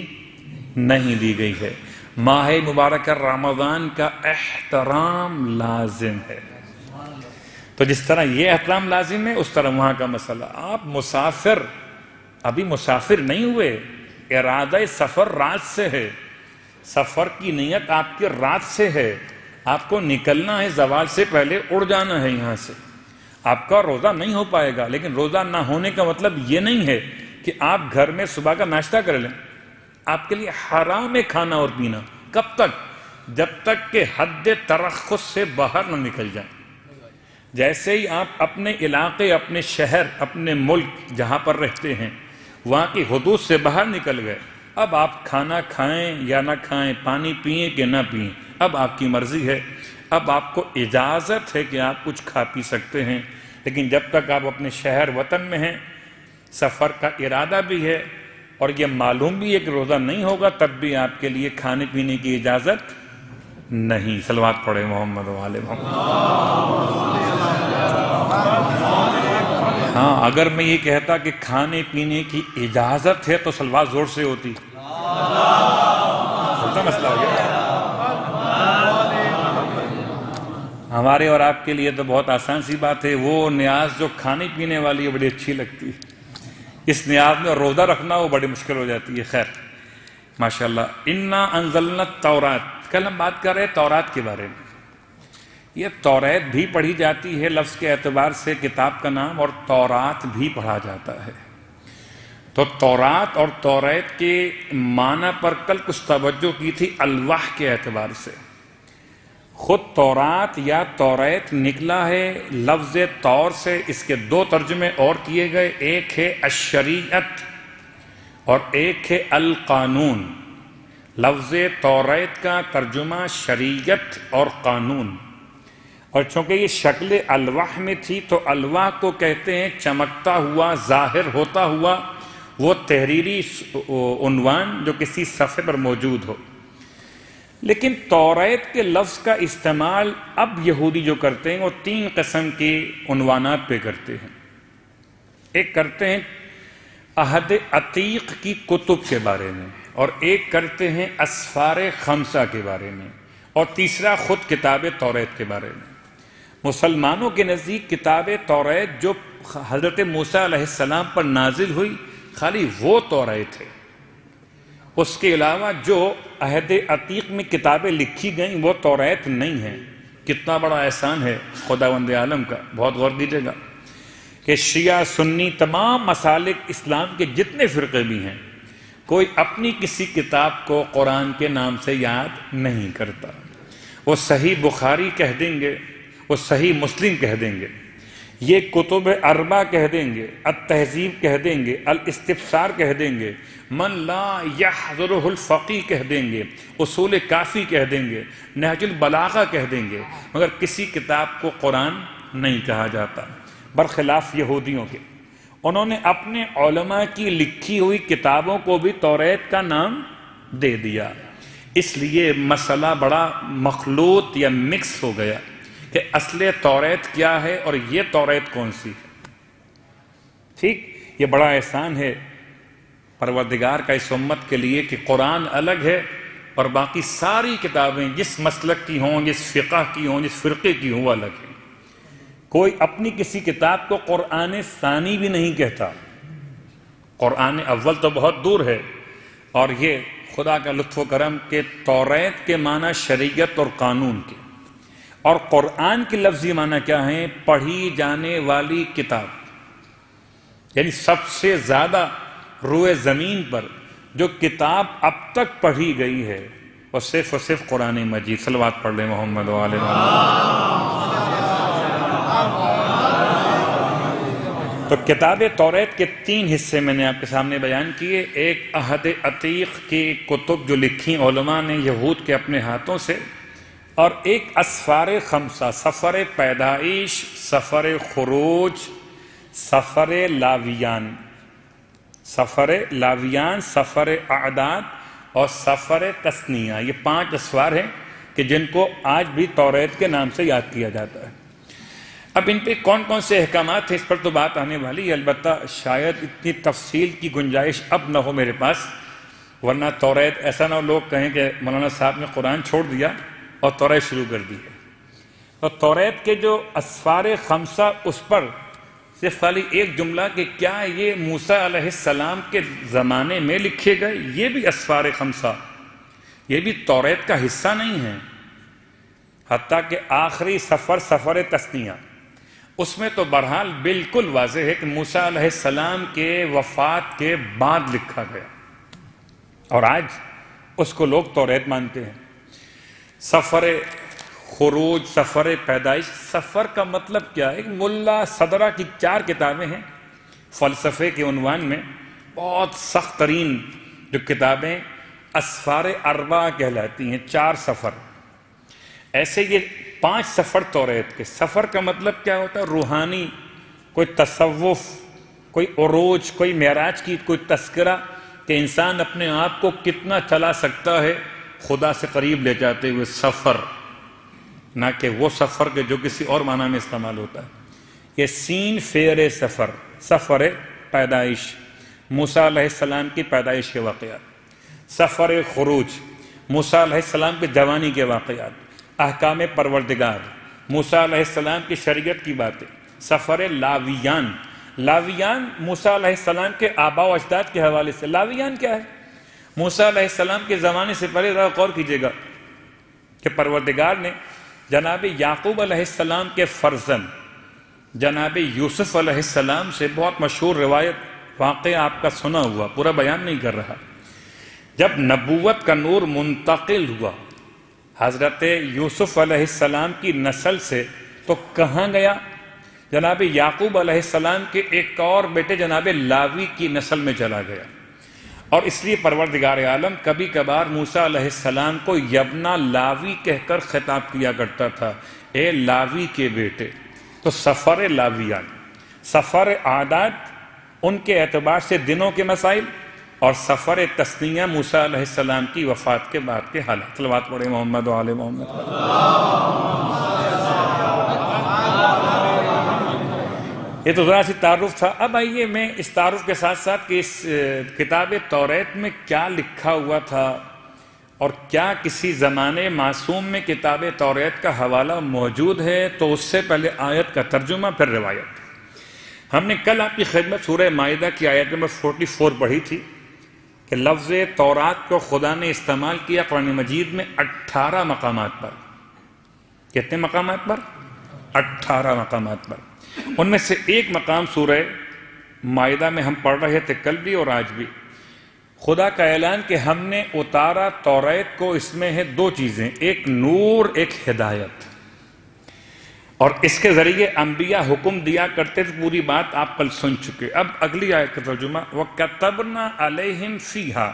نہیں دی گئی ہے۔ ماہ مبارک رمضان کا احترام لازم ہے، تو جس طرح یہ احترام لازم ہے اس طرح وہاں کا مسئلہ۔ آپ مسافر، ابھی مسافر نہیں ہوئے، ارادہ سفر رات سے ہے، سفر کی نیت آپ کی رات سے ہے، آپ کو نکلنا ہے زوال سے پہلے، اڑ جانا ہے یہاں سے، آپ کا روزہ نہیں ہو پائے گا۔ لیکن روزہ نہ ہونے کا مطلب یہ نہیں ہے کہ آپ گھر میں صبح کا ناشتہ کر لیں، آپ کے لیے حرام ہے کھانا اور پینا۔ کب تک؟ جب تک کہ حد ترخص سے باہر نہ نکل جائیں۔ جیسے ہی آپ اپنے علاقے، اپنے شہر، اپنے ملک جہاں پر رہتے ہیں وہاں کی حدود سے باہر نکل گئے، اب آپ کھانا کھائیں یا نہ کھائیں، پانی پئیں کہ نہ پئیں، اب آپ کی مرضی ہے۔ اب آپ کو اجازت ہے کہ آپ کچھ کھا پی سکتے ہیں، لیکن جب تک آپ اپنے شہر وطن میں ہیں، سفر کا ارادہ بھی ہے اور یہ معلوم بھی ہے کہ روزہ نہیں ہوگا، تب بھی آپ کے لیے کھانے پینے کی اجازت نہیں۔ صلوات پڑھیں محمد و آل محمد۔ ہاں، اگر میں یہ کہتا کہ کھانے پینے کی اجازت ہے تو صلوات زور سے ہوتی، چھوٹا مسئلہ ہو گیا۔ ہمارے اور آپ کے لیے تو بہت آسان سی بات ہے، وہ نیاز جو کھانے پینے والی ہے بڑی اچھی لگتی ہے، اس نیاز میں روزہ رکھنا وہ بڑی مشکل ہو جاتی ہے۔ خیر ماشاءاللہ۔ انا انزلنا التورات، کل ہم بات کر رہے ہیں تورات کے بارے میں۔ یہ توریت بھی پڑھی جاتی ہے لفظ کے اعتبار سے کتاب کا نام، اور تورات بھی پڑھا جاتا ہے۔ تو تورات اور توریت کے معنی پر کل کچھ توجہ کی تھی الواح کے اعتبار سے۔ خود تورات یا توریت نکلا ہے لفظ طور سے، اس کے دو ترجمے اور کیے گئے، ایک ہے الشریعت اور ایک ہے القانون۔ لفظ توریت کا ترجمہ شریعت اور قانون، اور چونکہ یہ شکل الواح میں تھی تو الواح کو کہتے ہیں چمکتا ہوا، ظاہر ہوتا ہوا وہ تحریری عنوان جو کسی صفحے پر موجود ہو۔ لیکن توریت کے لفظ کا استعمال اب یہودی جو کرتے ہیں وہ تین قسم کے عنوانات پہ کرتے ہیں۔ ایک کرتے ہیں عہد عتیق کی کتب کے بارے میں، اور ایک کرتے ہیں اسفار خمسہ کے بارے میں، اور تیسرا خود کتاب توریت کے بارے میں۔ مسلمانوں کے نزدیک کتاب توریت جو حضرت موسیٰ علیہ السلام پر نازل ہوئی خالی وہ توریت ہے، اس کے علاوہ جو عہد عتیق میں کتابیں لکھی گئیں وہ توریت نہیں ہیں۔ کتنا بڑا احسان ہے خداوند عالم کا، بہت غور کیجیے گا کہ شیعہ سنی تمام مسالک اسلام کے جتنے فرقے بھی ہیں، کوئی اپنی کسی کتاب کو قرآن کے نام سے یاد نہیں کرتا۔ وہ صحیح بخاری کہہ دیں گے، وہ صحیح مسلم کہہ دیں گے، یہ کتب اربع کہہ دیں گے، التہذیب کہہ دیں گے، الاستفسار کہہ دیں گے، من لا یحضرہ الفقی کہہ دیں گے، اصول کافی کہہ دیں گے، نہج البلاغہ کہہ دیں گے، مگر کسی کتاب کو قرآن نہیں کہا جاتا، برخلاف یہودیوں کے۔ انہوں نے اپنے علماء کی لکھی ہوئی کتابوں کو بھی توریت کا نام دے دیا، اس لیے مسئلہ بڑا مخلوط یا مکس ہو گیا کہ اصل توریت کیا ہے اور یہ توریت کون سی ہے۔ ٹھیک، یہ بڑا احسان ہے پروردگار کا اس امت کے لیے کہ قرآن الگ ہے اور باقی ساری کتابیں جس مسلک کی ہوں، جس فقہ کی ہوں، جس فرقے کی ہوں، وہ الگ ہیں۔ کوئی اپنی کسی کتاب کو قرآن ثانی بھی نہیں کہتا. قرآن اول تو بہت دور ہے. اور یہ خدا کا لطف و کرم کہ توریت کے معنی شریعت اور قانون کے، اور قرآن کی لفظی معنی کیا ہے؟ پڑھی جانے والی کتاب. یعنی سب سے زیادہ روئے زمین پر جو کتاب اب تک پڑھی گئی ہے وہ صرف و صرف قرآن مجید. صلوات پڑھ لیں محمد و آل محمد. تو کتاب توریت کے 3 حصے میں نے آپ کے سامنے بیان کیے. ایک عہد عتیق کی کتب جو لکھی علماء نے یہود کے اپنے ہاتھوں سے، اور ایک اسفار 5، سفر پیدائش، سفر خروج، سفر لاویان، سفر اعداد اور سفر تثنیہ. یہ 5 اسفار ہیں کہ جن کو آج بھی توریت کے نام سے یاد کیا جاتا ہے. اب ان پہ کون کون سے احکامات ہیں اس پر تو بات آنے والی ہے. البتہ شاید اتنی تفصیل کی گنجائش اب نہ ہو میرے پاس، ورنہ توریت ایسا نہ ہو لوگ کہیں کہ مولانا صاحب نے قرآن چھوڑ دیا اور توریت شروع کر دی ہے. اور توریت کے جو اسفار 5 اس پر صرف خالی ایک جملہ کہ کیا یہ موسیٰ علیہ السلام کے زمانے میں لکھے گئے، یہ بھی اسفار 5 یہ بھی توریت کا حصہ نہیں ہے. حتیٰ کہ آخری سفر تثنیہ اس میں تو بہرحال بالکل واضح ہے کہ موسیٰ علیہ السلام کے وفات کے بعد لکھا گیا، اور آج اس کو لوگ توریت مانتے ہیں. سفر خروج، سفر پیدائش. سفر کا مطلب کیا ہے؟ ملا صدرہ کی 4 کتابیں ہیں فلسفے کے عنوان میں، بہت سخت ترین جو کتابیں اسفار 4 کہلاتی ہیں، 4 سفر. ایسے یہ 5 سفر توریت کے. سفر کا مطلب کیا ہوتا ہے؟ روحانی، کوئی تصوف، کوئی عروج، کوئی معراج کی کوئی تذکرہ کہ انسان اپنے آپ کو کتنا چلا سکتا ہے خدا سے قریب لے جاتے ہوئے. سفر، نہ کہ وہ سفر کے جو کسی اور معنی میں استعمال ہوتا ہے. یہ سین فیر سفر. سفر پیدائش، موسیٰ علیہ السلام کی پیدائش کے واقعات. سفر خروج، موسیٰ علیہ السلام کے جوانی کے واقعات، احکام پروردگار، موسیٰ علیہ السلام کی شریعت کی باتیں. سفر لاویان. لاویان موسیٰ علیہ السلام کے آباء و اجداد کے حوالے سے. لاویان کیا ہے؟ موسیٰ علیہ السلام کے زمانے سے پہلے ذرا غور کیجیے گا کہ پروردگار نے جناب یعقوب علیہ السلام کے فرزند جناب یوسف علیہ السلام سے بہت مشہور روایت واقعہ آپ کا سنا ہوا، پورا بیان نہیں کر رہا. جب نبوت کا نور منتقل ہوا حضرت یوسف علیہ السلام کی نسل سے، تو کہاں گیا؟ جناب یعقوب علیہ السلام کے ایک اور بیٹے جناب لاوی کی نسل میں چلا گیا. اور اس لیے پروردگار عالم کبھی کبھار موسیٰ علیہ السلام کو یبنا لاوی کہہ کر خطاب کیا کرتا تھا، اے لاوی کے بیٹے. تو سفر لاویان، سفر اعداد ان کے اعتبار سے دنوں کے مسائل، اور سفر تثنیہ موسیٰ علیہ السلام کی وفات کے بعد کے حالات. صلوات پڑھیں محمد و آل محمد. یہ تو ذرا سی تعارف تھا. اب آئیے میں اس تعارف کے ساتھ ساتھ کہ اس کتاب توریت میں کیا لکھا ہوا تھا اور کیا کسی زمانے معصوم میں کتاب توریت کا حوالہ موجود ہے، تو اس سے پہلے آیت کا ترجمہ پھر روایت. ہم نے کل آپ کی خدمت سورہ مائدہ کی آیت نمبر 44 پڑھی تھی کہ لفظ تورات کو خدا نے استعمال کیا قرآن مجید میں 18 مقامات پر. کتنے مقامات پر؟ 18 مقامات پر. ان میں سے ایک مقام سورہ مائدہ میں ہم پڑھ رہے تھے کل بھی اور آج بھی. خدا کا اعلان کہ ہم نے اتارا توریت کو، اس میں ہے 2 چیزیں، ایک نور، ایک ہدایت. اور اس کے ذریعے انبیاء حکم دیا کرتے تھے، پوری بات آپ کل سن چکے. اب اگلی آیت کا ترجمہ، وَكَتَبْنَا عَلَيْهِمْ فِيهَا،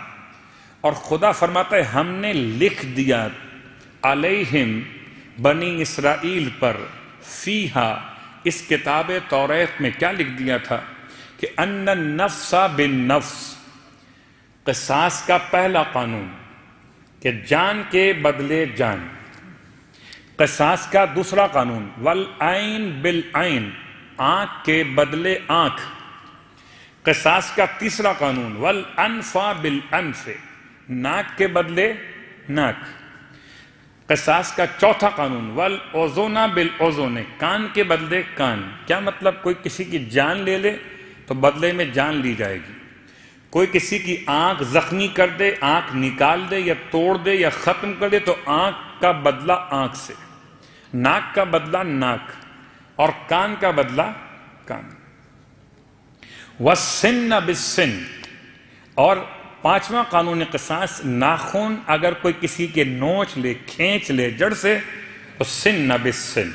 اور خدا فرماتا ہے ہم نے لکھ دیا علیہم بنی اسرائیل پر، فیہا اس کتاب توریت میں کیا لکھ دیا تھا کہ ان النفس بالنفس، قصاص کا پہلا قانون کہ جان کے بدلے جان. قصاص کا دوسرا قانون والعین بالعین، آنکھ کے بدلے آنکھ. قصاص کا تیسرا قانون والانف بالانف، ناک کے بدلے ناک. قصاص کا چوتھا قانون، والاذن بالاذن، کان کے بدلے کان۔ کیا مطلب؟ کوئی کسی کی جان لے لے تو بدلے میں جان لی جائے گی، کوئی کسی کی آنکھ زخمی کر دے، آنکھ نکال دے یا توڑ دے یا ختم کر دے تو آنکھ کا بدلہ آنکھ سے، ناک کا بدلہ ناک، اور کان کا بدلہ کان۔ والسن بالسن، اور پانچواں قانون قصاص، ناخن اگر کوئی کسی کے نوچ لے، کھینچ لے جڑ سے تو سن بالسن،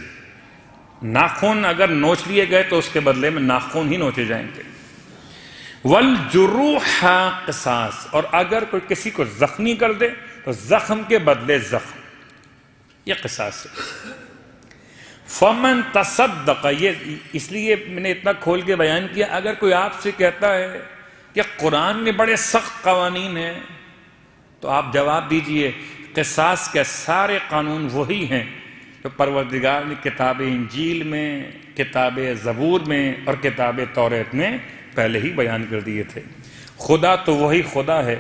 ناخن اگر نوچ لیے گئے تو اس کے بدلے میں ناخن ہی نوچے جائیں گے۔ والجروح قصاص، اور اگر کوئی کسی کو زخمی کر دے تو زخم کے بدلے زخم، یہ قصاص ہے۔ فمن تصدق، یہ اس لیے میں نے اتنا کھول کے بیان کیا، اگر کوئی آپ سے کہتا ہے کہ قرآن میں بڑے سخت قوانین ہیں تو آپ جواب دیجئے قصاص کے سارے قانون وہی ہیں جو پروردگار نے کتاب انجیل میں، کتاب زبور میں اور کتاب توریت میں پہلے ہی بیان کر دیے تھے۔ خدا تو وہی خدا ہے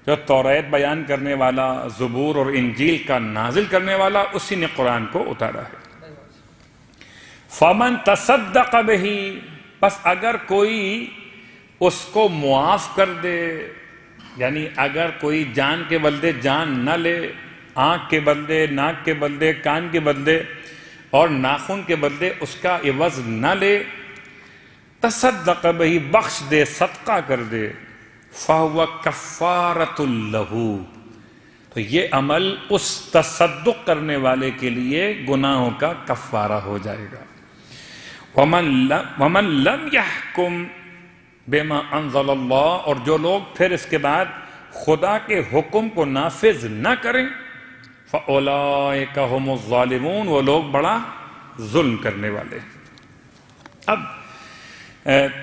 جو توریت بیان کرنے والا، زبور اور انجیل کا نازل کرنے والا، اسی نے قرآن کو اتارا ہے۔ فمن تصدق بہ، پس اگر کوئی اس کو معاف کر دے، یعنی اگر کوئی جان کے بدلے جان نہ لے، آنکھ کے بدلے ناک کے بدلے کان کے بدلے اور ناخن کے بدلے اس کا عوض نہ لے، تصدق بہ، بخش دے، صدقہ کر دے، فہو کفارۃ لہ، تو یہ عمل اس تصدق کرنے والے کے لیے گناہوں کا کفارہ ہو جائے گا۔ ومن لم یحکم بما انزل اللہ، اور جو لوگ پھر اس کے بعد خدا کے حکم کو نافذ نہ کریں، فاولئک هم الظالمون، وہ لوگ بڑا ظلم کرنے والے۔ اب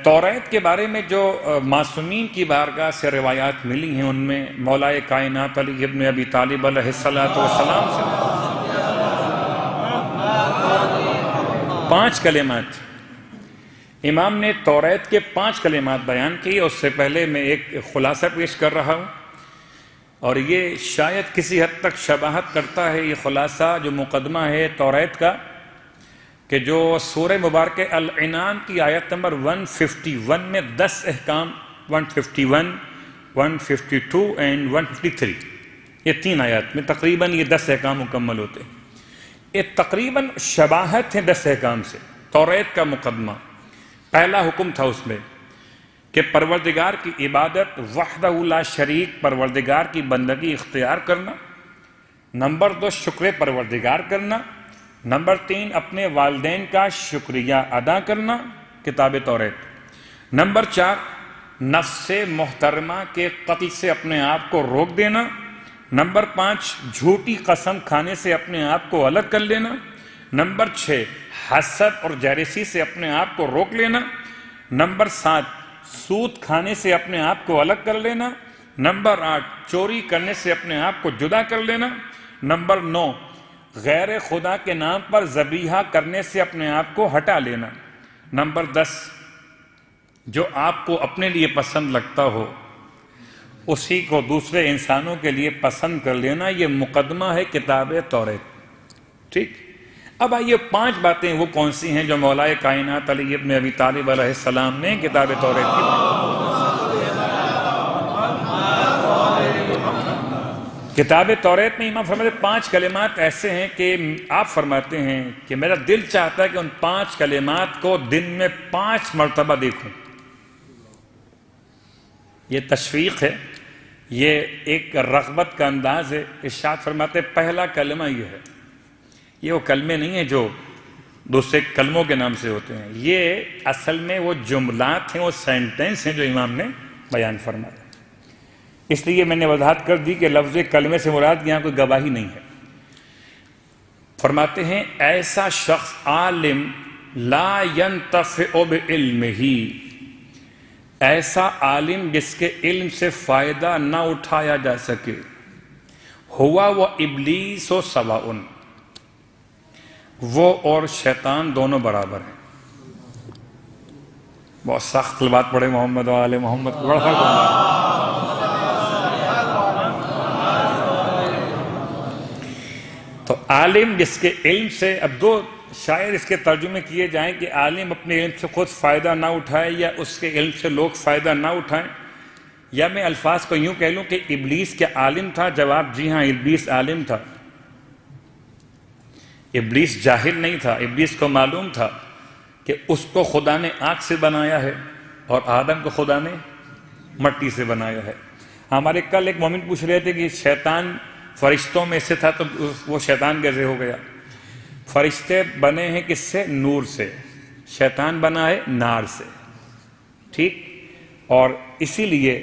توریت کے بارے میں جو معصومین کی بارگاہ سے روایات ملی ہیں، ان میں مولا کائنات علی ابن ابی طالب علیہ السلام سے 5 کلمات، امام نے توریت کے 5 کلمات بیان کی۔ اس سے پہلے میں ایک خلاصہ پیش کر رہا ہوں، اور یہ شاید کسی حد تک شباہت کرتا ہے یہ خلاصہ جو مقدمہ ہے توریت کا، کہ جو سورہ مبارکہ العنعام کی آیت نمبر 151 میں 10 احکام، 151، 152 اینڈ 153، یہ 3 آیات میں تقریباً یہ 10 احکام مکمل ہوتے ہیں۔ یہ تقریباً شباہت ہے 10 احکام سے۔ توریت کا مقدمہ، پہلا حکم تھا اس میں کہ پروردگار کی عبادت، وحدہ لا شریک پروردگار کی بندگی اختیار کرنا، نمبر 2 شکر پروردگار کرنا، نمبر 3 اپنے والدین کا شکریہ ادا کرنا، کتاب توریت، نمبر 4 نفس محترمہ کے قتل سے اپنے آپ کو روک دینا، نمبر 5 جھوٹی قسم کھانے سے اپنے آپ کو الگ کر لینا، نمبر 6 حسد اور جیلسی سے اپنے آپ کو روک لینا، نمبر 7 سود کھانے سے اپنے آپ کو الگ کر لینا، نمبر 8 چوری کرنے سے اپنے آپ کو جدا کر لینا، نمبر 9 غیر خدا کے نام پر ذبیحہ کرنے سے اپنے آپ کو ہٹا لینا، نمبر 10 جو آپ کو اپنے لیے پسند لگتا ہو اسی کو دوسرے انسانوں کے لیے پسند کر لینا۔ یہ مقدمہ ہے کتاب توریت، ٹھیک۔ اب آئیے 5 باتیں وہ کون سی ہیں جو مولا کائنات علی ابن ابی طالب علیہ السلام نے کتاب توریت کی۔ کتاب توریت میں امام فرماتے 5 کلمات ایسے ہیں کہ آپ فرماتے ہیں کہ میرا دل چاہتا ہے کہ ان 5 کلمات کو دن میں 5 مرتبہ دیکھوں۔ یہ تشویق ہے، یہ ایک رغبت کا انداز ہے۔ ارشاد فرماتے پہلا کلمہ یہ ہے، یہ وہ کلمے نہیں ہیں جو دوسرے کلموں کے نام سے ہوتے ہیں، یہ اصل میں وہ جملات ہیں، وہ سینٹنس ہیں جو امام نے بیان فرمایا۔ اس لیے میں نے وضاحت کر دی کہ لفظ کلمے سے مراد یہاں کوئی گواہی نہیں ہے۔ فرماتے ہیں ایسا شخص عالم لا ينتفع بعلمہ، ایسا عالم جس کے علم سے فائدہ نہ اٹھایا جا سکے، ہوا و ابلیس و سواء، وہ اور شیطان دونوں برابر ہیں۔ بہت سخت بات پڑھے محمد و آل محمد کو، بڑا فرق ہوگا۔ تو عالم جس کے علم سے، اب دو شاید اس کے ترجمے کیے جائیں کہ عالم اپنے علم سے خود فائدہ نہ اٹھائے یا اس کے علم سے لوگ فائدہ نہ اٹھائیں، یا میں الفاظ کو یوں کہہ لوں کہ ابلیس کیا عالم تھا؟ جواب جی ہاں، ابلیس عالم تھا۔ ابلیس جاہل نہیں تھا، ابلیس کو معلوم تھا کہ اس کو خدا نے آگ سے بنایا ہے اور آدم کو خدا نے مٹی سے بنایا ہے۔ ہمارے کل ایک مومن پوچھ رہے تھے کہ شیطان فرشتوں میں سے تھا تو وہ شیطان کیسے ہو گیا؟ فرشتے بنے ہیں کس سے؟ نور سے۔ شیطان بنا ہے نار سے، ٹھیک؟ اور اسی لیے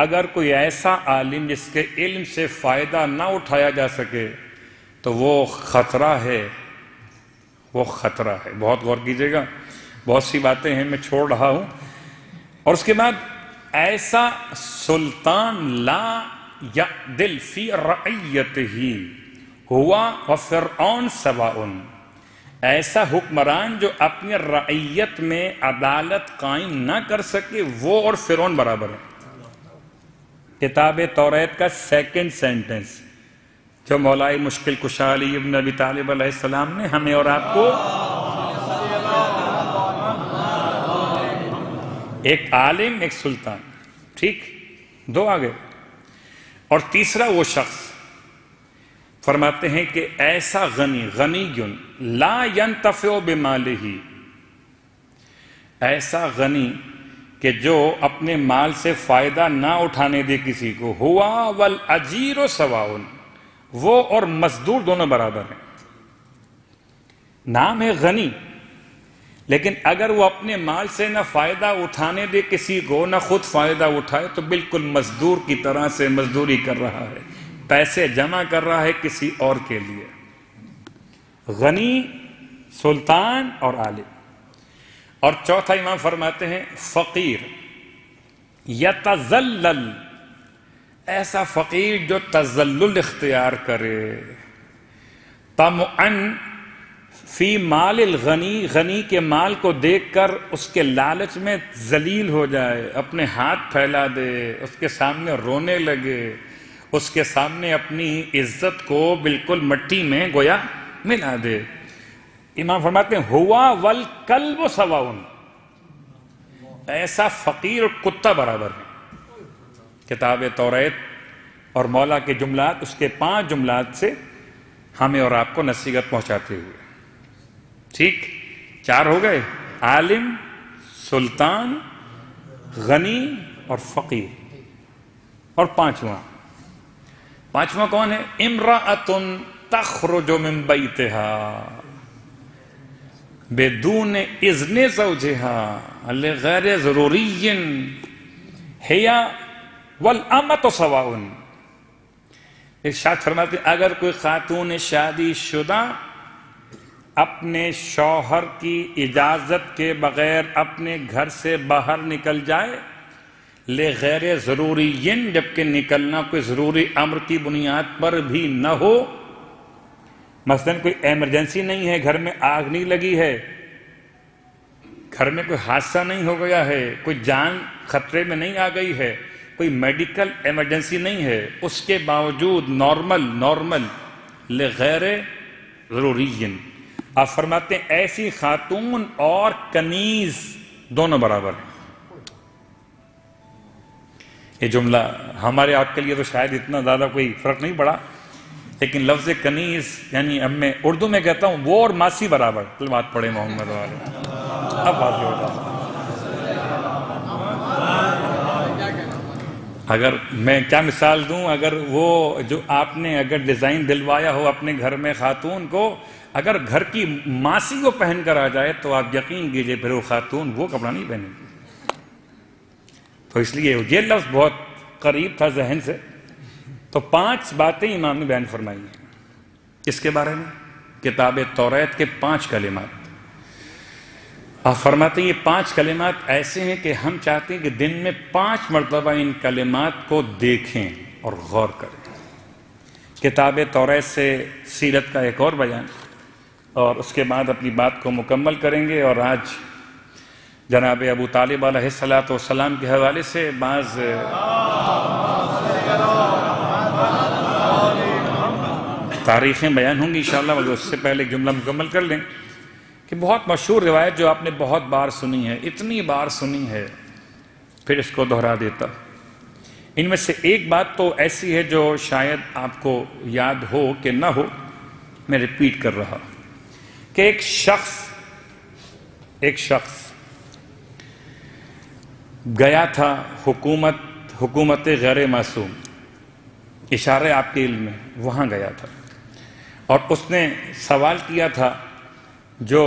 اگر کوئی ایسا عالم جس کے علم سے فائدہ نہ اٹھایا جا سکے تو وہ خطرہ ہے، وہ خطرہ ہے۔ بہت غور کیجیے گا، بہت سی باتیں ہیں میں چھوڑ رہا ہوں۔ اور اس کے بعد ایسا سلطان لا یعدل فی رعیتہ ہوا وفرعون سواء، ایسا حکمران جو اپنی رعیت میں عدالت قائم نہ کر سکے وہ اور فرعون برابر ہے۔ کتاب توریت کا سیکنڈ سینٹنس جو مولا مشکل کشا علی ابن ابی طالب علیہ السلام نے ہمیں اور آپ کو، ایک عالم ایک سلطان، ٹھیک؟ دو آگے۔ اور تیسرا وہ شخص فرماتے ہیں کہ ایسا غنی لا ینتفع بمالہ، ایسا غنی کہ جو اپنے مال سے فائدہ نہ اٹھانے دے کسی کو، ہوا والاجیر سواء، وہ اور مزدور دونوں برابر ہیں۔ نام ہے غنی، لیکن اگر وہ اپنے مال سے نہ فائدہ اٹھانے دے کسی کو، نہ خود فائدہ اٹھائے، تو بالکل مزدور کی طرح سے مزدوری کر رہا ہے، پیسے جمع کر رہا ہے کسی اور کے لیے۔ غنی، سلطان اور عالم۔ اور چوتھا امام فرماتے ہیں فقیر یتذلل، ایسا فقیر جو تذلل اختیار کرے، طمعا فی مال الغنی، غنی کے مال کو دیکھ کر اس کے لالچ میں ذلیل ہو جائے، اپنے ہاتھ پھیلا دے، اس کے سامنے رونے لگے، اس کے سامنے اپنی عزت کو بالکل مٹی میں گویا ملا دے۔ امام فرماتے ہیں ہوا والکلب سواء، ایسا فقیر اور کتا برابر ہے۔ کتاب توریت اور مولا کے جملات، اس کے 5 جملات سے ہمیں اور آپ کو نصیحت پہنچاتے ہوئے، ٹھیک؟ 4 ہو گئے، عالم، سلطان، غنی اور فقیر۔ اور پانچواں کون ہے؟ امرأۃ تخرج من بیتہا بدون اذن زوجہا لغیر ضروری ہی والامۃ سواء۔ ارشاد فرماتے ہیں اگر کوئی خاتون شادی شدہ اپنے شوہر کی اجازت کے بغیر اپنے گھر سے باہر نکل جائے، لغیر ضروری، جبکہ نکلنا کوئی ضروری امر کی بنیاد پر بھی نہ ہو، مثلا کوئی ایمرجنسی نہیں ہے، گھر میں آگ نہیں لگی ہے، گھر میں کوئی حادثہ نہیں ہو گیا ہے، کوئی جان خطرے میں نہیں آ گئی ہے، کوئی میڈیکل ایمرجنسی نہیں ہے، اس کے باوجود نارمل لغیر ضروری۔ آپ فرماتے ہیں ایسی خاتون اور کنیز دونوں برابر ہیں۔ یہ جملہ ہمارے آپ کے لیے تو شاید اتنا زیادہ کوئی فرق نہیں پڑا، لیکن لفظ کنیز یعنی اب میں اردو میں کہتا ہوں وہ اور ماسی برابر، کلمات پڑھے محمد والے، اب واضح ہو جاتا۔ اگر میں کیا مثال دوں، اگر وہ جو آپ نے اگر ڈیزائن دلوایا ہو اپنے گھر میں خاتون کو، اگر گھر کی ماسی کو پہن کر آ جائے تو آپ یقین کیجئے پھر وہ خاتون وہ کپڑا نہیں پہنے گی۔ تو اس لیے یہ لفظ بہت قریب تھا ذہن سے۔ تو 5 باتیں امام نے بیان فرمائی ہیں اس کے بارے میں، کتاب توریت کے 5 کلمات۔ آپ فرماتے ہیں یہ 5 کلمات ایسے ہیں کہ ہم چاہتے ہیں کہ دن میں 5 مرتبہ ان کلمات کو دیکھیں اور غور کریں۔ کتاب توریت سے سیرت کا ایک اور بیان، اور اس کے بعد اپنی بات کو مکمل کریں گے۔ اور آج جناب ابو طالب علیہ السلام کے حوالے سے بعض تاریخیں بیان ہوں گی انشاءاللہ، مگر اس سے پہلے ایک جملہ مکمل کر لیں کہ بہت مشہور روایت جو آپ نے بہت بار سنی ہے، اتنی بار سنی ہے پھر اس کو دہرا دیتا۔ ان میں سے ایک بات تو ایسی ہے جو شاید آپ کو یاد ہو کہ نہ ہو، میں ریپیٹ کر رہا کہ ایک شخص گیا تھا حکومت غیر معصوم، اشارے آپ کے علم میں، وہاں گیا تھا اور اس نے سوال کیا تھا جو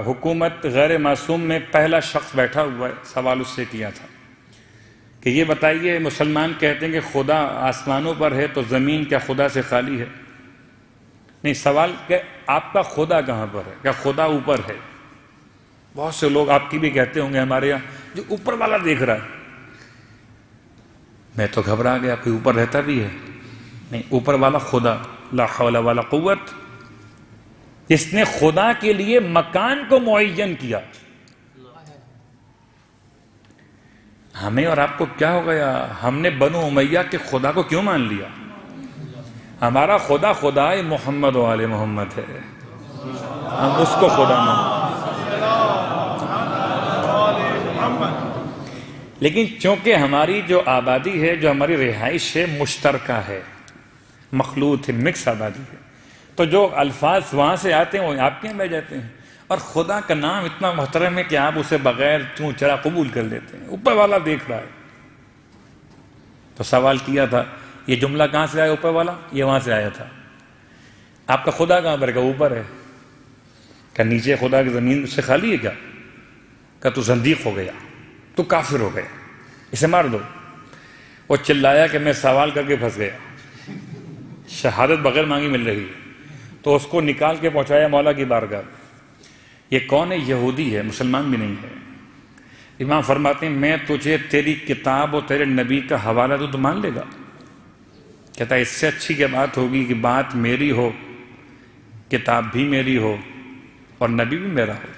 حکومت غیر معصوم میں پہلا شخص بیٹھا ہوا ہے، سوال اس سے کیا تھا کہ یہ بتائیے، مسلمان کہتے ہیں کہ خدا آسمانوں پر ہے تو زمین کیا خدا سے خالی ہے؟ نہیں، سوال کہ آپ کا خدا کہاں پر ہے؟ کیا خدا اوپر ہے؟ بہت سے لوگ آپ کی بھی کہتے ہوں گے ہمارے یہاں جو اوپر والا دیکھ رہا ہے۔ میں تو گھبرا گیا، کوئی اوپر رہتا بھی ہے؟ نہیں، اوپر والا خدا، لا حول ولا قوت، جس نے خدا کے لیے مکان کو معین کیا۔ ہمیں اور آپ کو کیا ہو گیا؟ ہم نے بنو امیہ کے خدا کو کیوں مان لیا؟ ہمارا خدا خدائے محمد و آل محمد ہے، ہم اس کو خدا مانتے۔ لیکن چونکہ ہماری جو آبادی ہے، جو ہماری رہائش ہے، مشترکہ ہے، مخلوط ہے، مکس آبادی ہے، تو جو الفاظ وہاں سے آتے ہیں وہ آپ کے یہاں بہ جاتے ہیں، اور خدا کا نام اتنا محترم ہے کہ آپ اسے بغیر چوں چرا قبول کر لیتے ہیں۔ اوپر والا دیکھ رہا ہے تو سوال کیا تھا، یہ جملہ کہاں سے آیا؟ اوپر والا، یہ وہاں سے آیا تھا۔ آپ کا خدا کہاں پر ہے؟ کہ اوپر ہے۔ کہ نیچے خدا کی زمین اس سے خالی ہے کیا؟ کہ تو زندیق ہو گیا، تو کافر ہو گیا، اسے مار دو۔ وہ چلایا کہ میں سوال کر کے پھنس گیا، شہادت بغیر مانگی مل رہی ہے، تو اس کو نکال کے پہنچایا مولا کی بارگاہ۔ یہ کون ہے؟ یہودی ہے، مسلمان بھی نہیں ہے۔ امام فرماتے ہیں میں تجھے تیری کتاب اور تیرے نبی کا حوالہ دوں تو مان لے گا؟ کہتا ہے اس سے اچھی کیا بات ہوگی کہ بات میری ہو، کتاب بھی میری ہو اور نبی بھی میرا ہو۔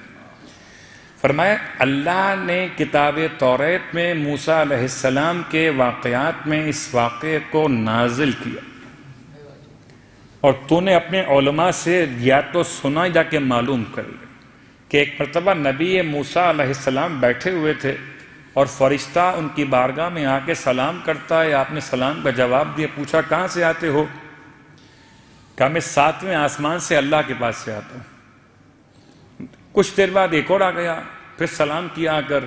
فرمایا اللہ نے کتاب توریت میں موسیٰ علیہ السلام کے واقعات میں اس واقعے کو نازل کیا، اور تو نے اپنے علماء سے یا تو سنا یا کہ معلوم کر لے کہ ایک مرتبہ نبی موسیٰ علیہ السلام بیٹھے ہوئے تھے اور فرشتہ ان کی بارگاہ میں آ کے سلام کرتا ہے، آپ نے سلام کا جواب دیا، پوچھا کہاں سے آتے ہو؟ کہا میں 7ویں آسمان سے اللہ کے پاس سے آتا ہوں۔ کچھ دیر بعد ایک اور آ گیا، پھر سلام کیا آ کر،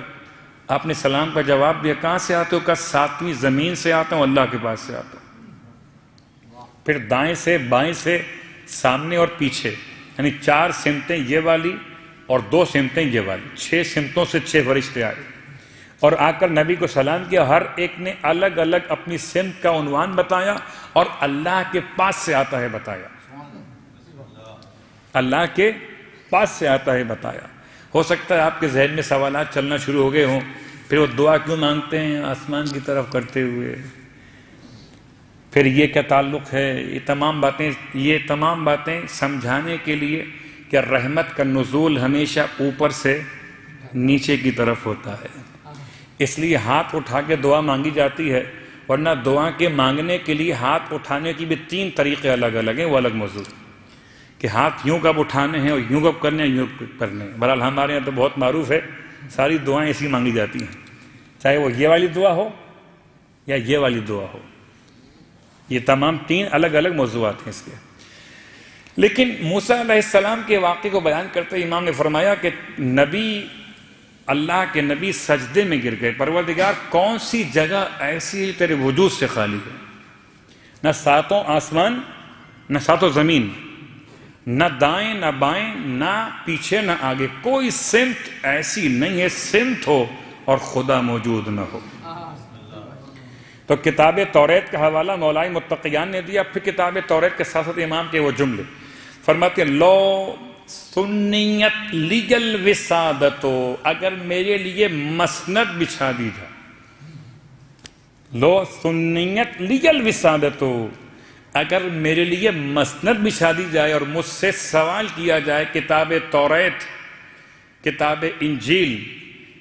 آپ نے سلام کا جواب دیا، کہاں سے آتے ہو؟ کہا 7ویں زمین سے آتا ہوں، اللہ کے پاس سے آتا ہوں۔ پھر دائیں سے بائیں سے سامنے اور پیچھے، یعنی 4 سمتیں یہ والی اور 2 سمتیں یہ والی، 6 سمتوں سے 6 فرشتے آئے اور آ کر نبی کو سلام کیا۔ ہر ایک نے الگ الگ اپنی سمت کا عنوان بتایا اور اللہ کے پاس سے آتا ہے بتایا، اللہ کے پاس سے آتا ہے بتایا۔ ہو سکتا ہے آپ کے ذہن میں سوالات چلنا شروع ہو گئے ہوں، پھر وہ دعا کیوں مانگتے ہیں آسمان کی طرف کرتے ہوئے؟ پھر یہ کیا تعلق ہے؟ یہ تمام باتیں سمجھانے کے لیے کہ رحمت کا نزول ہمیشہ اوپر سے نیچے کی طرف ہوتا ہے، اس لیے ہاتھ اٹھا کے دعا مانگی جاتی ہے، ورنہ دعا کے مانگنے کے لیے ہاتھ اٹھانے کی بھی 3 طریقے الگ الگ ہیں، وہ الگ موضوع کہ ہاتھ یوں کب اٹھانے ہیں اور یوں کب کرنے ہیں، یوں کرنے ہیں۔ بہرحال ہمارے یہاں تو بہت معروف ہے، ساری دعائیں ایسی مانگی جاتی ہیں، چاہے وہ یہ والی دعا ہو یا یہ والی دعا ہو، یہ تمام 3 الگ الگ موضوعات ہیں اس کے۔ لیکن موسیٰ علیہ السلام کے واقعے کو بیان کرتے امام نے فرمایا کہ اللہ کے نبی سجدے میں گر گئے، پروردگار کون سی جگہ ایسی ہے تیرے وجود سے خالی ہے؟ نہ 7 آسمان، نہ 7 زمین، نہ دائیں نہ بائیں، نہ پیچھے نہ آگے، کوئی سمت ایسی نہیں ہے سمت ہو اور خدا موجود نہ ہو۔ تو کتاب توریت کا حوالہ مولائے متقیان نے دیا، پھر کتاب توریت کے ساتھ امام کے وہ جملے فرماتے ہیں لو سنیت لیگل وسادتو، اگر میرے لیے مسند بچھا دی جائے، لو سنیت لیگل وسادتو، اگر میرے لیے مسند بچھا دی جائے اور مجھ سے سوال کیا جائے کتاب توریت، کتاب انجیل،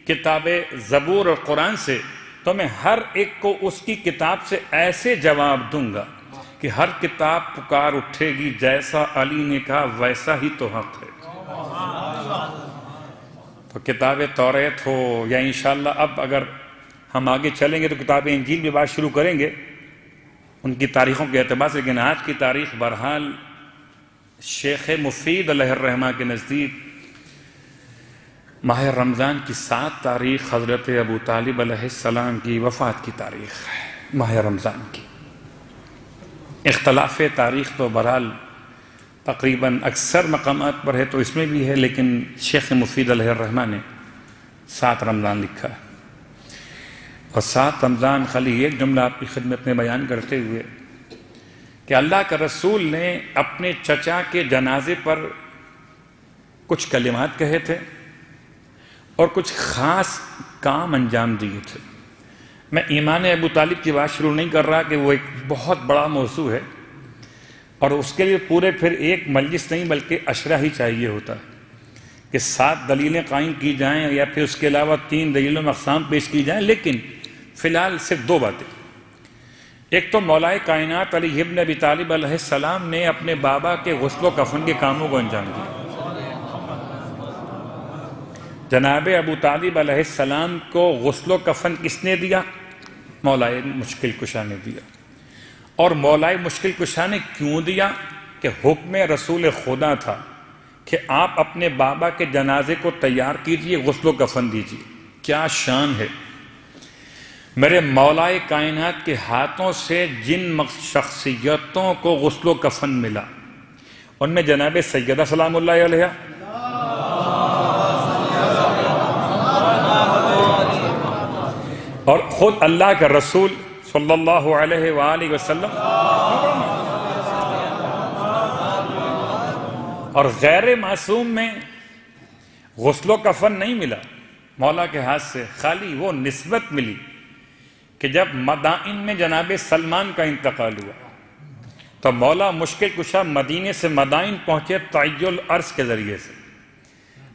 کتاب زبور اور قرآن سے، تو میں ہر ایک کو اس کی کتاب سے ایسے جواب دوں گا کہ ہر کتاب پکار اٹھے گی، جیسا علی نے کہا ویسا ہی تو حق ہے۔ تو کتاب توریت ہو یا انشاءاللہ اب اگر ہم آگے چلیں گے تو کتاب انجیل بھی بات شروع کریں گے ان کی تاریخوں کے اعتبار سے، لیکن آج کی تاریخ بہرحال شیخ مفید علیہ الرحمہ کے نزدیک ماہ رمضان کی 7 تاریخ حضرت ابو طالب علیہ السلام کی وفات کی تاریخ ہے، ماہ رمضان کی۔ اختلاف تاریخ تو بہرحال تقریباً اکثر مقامات پر ہے تو اس میں بھی ہے، لیکن شیخ مفید علیہ الرحمہ نے 7 رمضان لکھا ہے۔ اور 7 رمضان خالی ایک جملہ آپ کی خدمت میں بیان کرتے ہوئے کہ اللہ کا رسول نے اپنے چچا کے جنازے پر کچھ کلمات کہے تھے اور کچھ خاص کام انجام دیے تھے۔ میں ایمان ابو طالب کی بات شروع نہیں کر رہا کہ وہ ایک بہت بڑا موضوع ہے اور اس کے لیے پورے پھر ایک مجلس نہیں بلکہ عشرہ ہی چاہیے ہوتا ہے کہ 7 دلیلیں قائم کی جائیں یا پھر اس کے علاوہ 3 دلیلوں میں اقسام پیش کی جائیں، لیکن فی الحال صرف 2 باتیں۔ ایک تو مولا کائنات علی ابن ابی طالب علیہ السلام نے اپنے بابا کے غسل و کفن کے کاموں کو انجام دیا۔ جناب ابو طالب علیہ السلام کو غسل و کفن کس نے دیا؟ مولا مشکل کشا نے دیا۔ اور مولا مشکل کشا نے کیوں دیا؟ کہ حکم رسول خدا تھا کہ آپ اپنے بابا کے جنازے کو تیار کیجئے، غسل و کفن دیجئے۔ کیا شان ہے! میرے مولا کائنات کے ہاتھوں سے جن شخصیتوں کو غسل و کفن ملا ان میں جناب سیدہ سلام اللہ علیہ، اور خود اللہ کا رسول صلی اللہ علیہ وآلہ وسلم، اور غیر معصوم میں غسل و کفن نہیں ملا مولا کے ہاتھ سے، خالی وہ نسبت ملی کہ جب مدائن میں جناب سلمان کا انتقال ہوا تو مولا مشکل کشا مدینے سے مدائن پہنچے طی الارض کے ذریعے سے،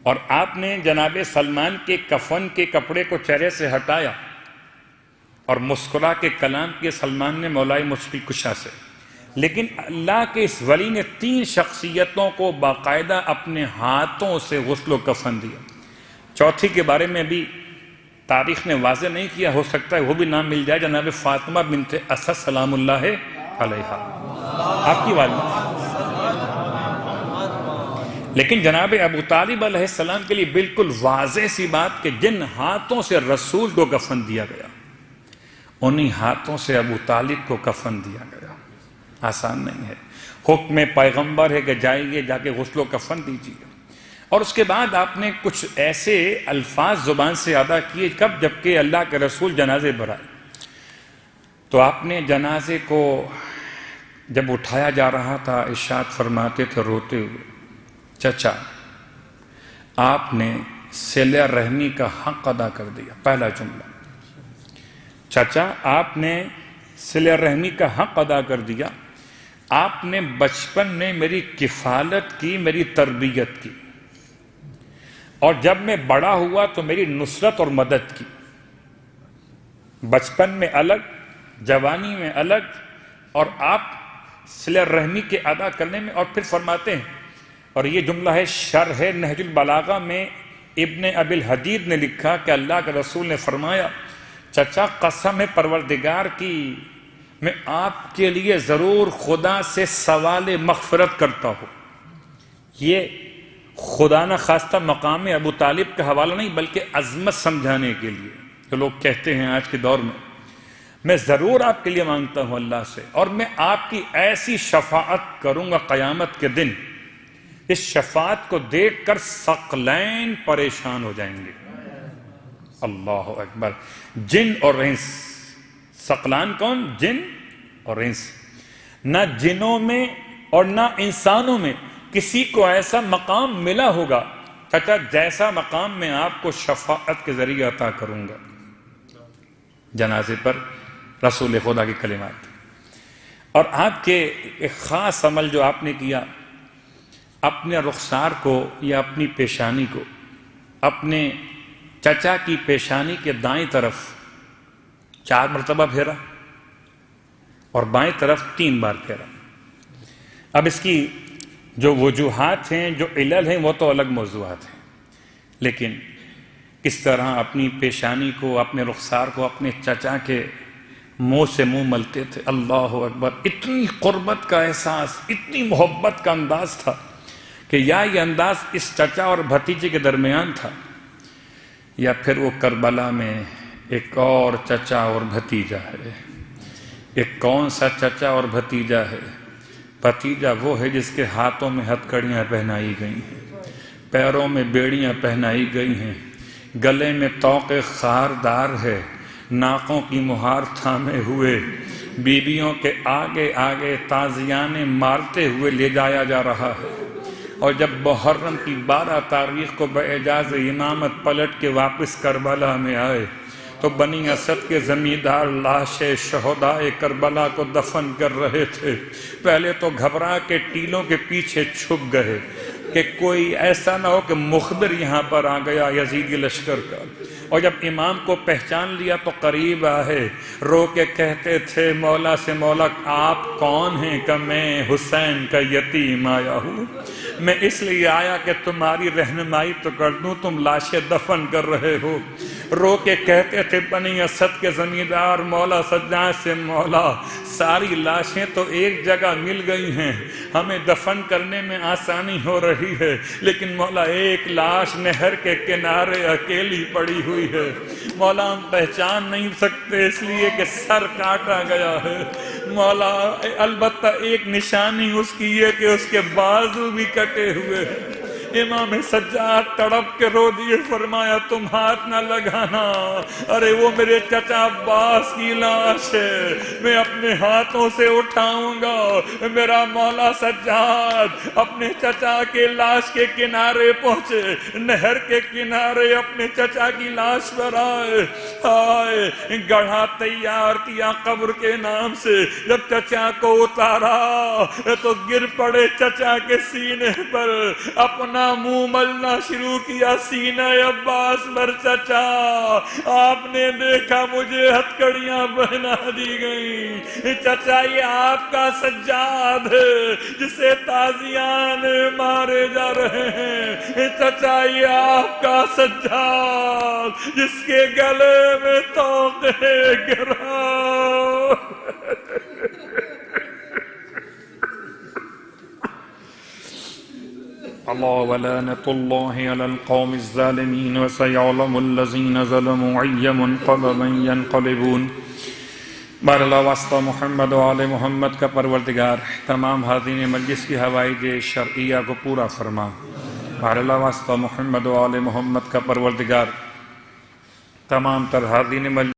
اور آپ نے جناب سلمان کے کفن کے کپڑے کو چہرے سے ہٹایا اور مسکرا کے کلام کے سلمان نے مولا مشکل کشا سے۔ لیکن اللہ کے اس ولی نے 3 شخصیتوں کو باقاعدہ اپنے ہاتھوں سے غسل و کفن دیا۔ چوتھی کے بارے میں بھی تاریخ نے واضح نہیں کیا، ہو سکتا ہے وہ بھی نام مل جائے، جناب فاطمہ بنت اسد سلام اللہ علیہا، آپ کی والدہ۔ لیکن جناب ابو طالب علیہ السلام کے لیے بالکل واضح سی بات کہ جن ہاتھوں سے رسول کو کفن دیا گیا انہی ہاتھوں سے ابو طالب کو کفن دیا گیا۔ آسان نہیں ہے، حکم پیغمبر ہے کہ جائیے جا کے غسل و کفن دیجیے۔ اور اس کے بعد آپ نے کچھ ایسے الفاظ زبان سے ادا کیے، کب؟ جبکہ اللہ کے رسول جنازے پر آئے تو آپ نے جنازے کو جب اٹھایا جا رہا تھا ارشاد فرماتے تھے روتے ہوئے، چچا آپ نے صلہ رحمی کا حق ادا کر دیا۔ پہلا جملہ، چچا آپ نے صلہ رحمی کا حق ادا کر دیا، آپ نے بچپن میں میری کفالت کی، میری تربیت کی، اور جب میں بڑا ہوا تو میری نصرت اور مدد کی۔ بچپن میں الگ، جوانی میں الگ، اور آپ صلہ رحمی کے ادا کرنے میں۔ اور پھر فرماتے ہیں، اور یہ جملہ ہے شرح نہج البلاغہ میں ابن ابی الحدید نے لکھا کہ اللہ کے رسول نے فرمایا، چچا قسم ہے پروردگار کی، میں آپ کے لیے ضرور خدا سے سوال مغفرت کرتا ہوں۔ یہ خدا نہ خواستہ مقام ابو طالب کا حوالہ نہیں بلکہ عظمت سمجھانے کے لیے، جو لوگ کہتے ہیں آج کے دور میں ضرور آپ کے لیے مانگتا ہوں اللہ سے، اور میں آپ کی ایسی شفاعت کروں گا قیامت کے دن، اس شفاعت کو دیکھ کر ثقلین پریشان ہو جائیں گے۔ اللہ اکبر! جن اور انس۔ ثقلان کون؟ جن اور انس۔ نہ جنوں میں اور نہ انسانوں میں کسی کو ایسا مقام ملا ہوگا چچا جیسا مقام میں آپ کو شفاعت کے ذریعے عطا کروں گا۔ جنازے پر رسول خدا کی کلمات، اور آپ کے ایک خاص عمل جو آپ نے کیا، اپنے رخسار کو یا اپنی پیشانی کو اپنے چچا کی پیشانی کے دائیں طرف 4 مرتبہ پھیرا، اور بائیں طرف 3 بار کہہ رہا ہوں۔ اب اس کی جو وجوہات ہیں، جو علل ہیں، وہ تو الگ موضوعات ہیں، لیکن کس طرح اپنی پیشانی کو، اپنے رخسار کو اپنے چچا کے منہ سے منہ ملتے تھے، اللہ اکبر! اتنی قربت کا احساس، اتنی محبت کا انداز تھا کہ یا یہ انداز اس چچا اور بھتیجے کے درمیان تھا، یا پھر وہ کربلا میں ایک اور چچا اور بھتیجا ہے۔ ایک کون سا چچا اور بھتیجا ہے؟ بھتیجا وہ ہے جس کے ہاتھوں میں ہتھکڑیاں پہنائی گئی ہیں، پیروں میں بیڑیاں پہنائی گئی ہیں، گلے میں طوق خاردار ہے، ناکوں کی مہار تھامے ہوئے بیویوں کے آگے آگے تازیانے مارتے ہوئے لے جایا جا رہا ہے۔ اور جب محرم کی 12 تاریخ کو باعجاز امامت پلٹ کے واپس کربلا میں آئے تو بنی اسد کے زمیندار لاش شہدائے کربلا کو دفن کر رہے تھے۔ پہلے تو گھبرا کے ٹیلوں کے پیچھے چھپ گئے کہ کوئی ایسا نہ ہو کہ مخبر یہاں پر آ گیا یزیدی لشکر کا، اور جب امام کو پہچان لیا تو قریب آئے، رو کے کہتے تھے مولا سے، مولا آپ کون ہیں؟ کہ میں حسین کا یتیم آیا ہوں، میں اس لیے آیا کہ تمہاری رہنمائی تو کر دوں، تم لاشیں دفن کر رہے ہو۔ رو کے کہتے تھے بنی اسد کے زمیندار مولا سجاد سے، مولا ساری لاشیں تو ایک جگہ مل گئی ہیں، ہمیں دفن کرنے میں آسانی ہو رہی ہے، لیکن مولا ایک لاش نہر کے کنارے اکیلی پڑی ہوئی ہے، مولا ہم پہچان نہیں سکتے اس لیے کہ سر کاٹا گیا ہے، مولا البتہ ایک نشانی اس کی یہ کہ اس کے بازو بھی کٹے ہوئے ہیں۔ امام سجاد تڑپ کے رو دیے، فرمایا تم ہاتھ نہ لگانا، ارے وہ میرے چچا عباس کی لاش ہے، میں اپنے ہاتھوں سے اٹھاؤں گا۔ میرا مولا سجاد اپنے چچا کے لاش کے کنارے پہنچے، نہر کے کنارے اپنے چچا کی لاش پر آئے، گڑھا تیار کیا قبر کے نام سے، جب چچا کو اتارا تو گر پڑے چچا کے سینے پر، اپنا منہ ملنا شروع کیا سینہ عباس پر۔ چچا آپ نے دیکھا مجھے ہتھکڑیاں پہنا دی گئیں، چچا یہ آپ کا سجاد ہے جسے تازیان مارے جا رہے ہیں، چچا یہ آپ کا سجاد جس کے گلے میں طوق گرا۔ اللہ ولعنۃ اللہ علی القوم الظالمین وسیعلم الذین ظلموا ای منقلب ینقلبون۔ بار اللہ واسطہ محمد و آل محمد کا پروردگار تمام حاضرین مجلس کی حوائج شرعیہ کو پورا فرما۔ بار اللہ واسطہ محمد و آل محمد کا پروردگار تمام تر حاضرین مجلس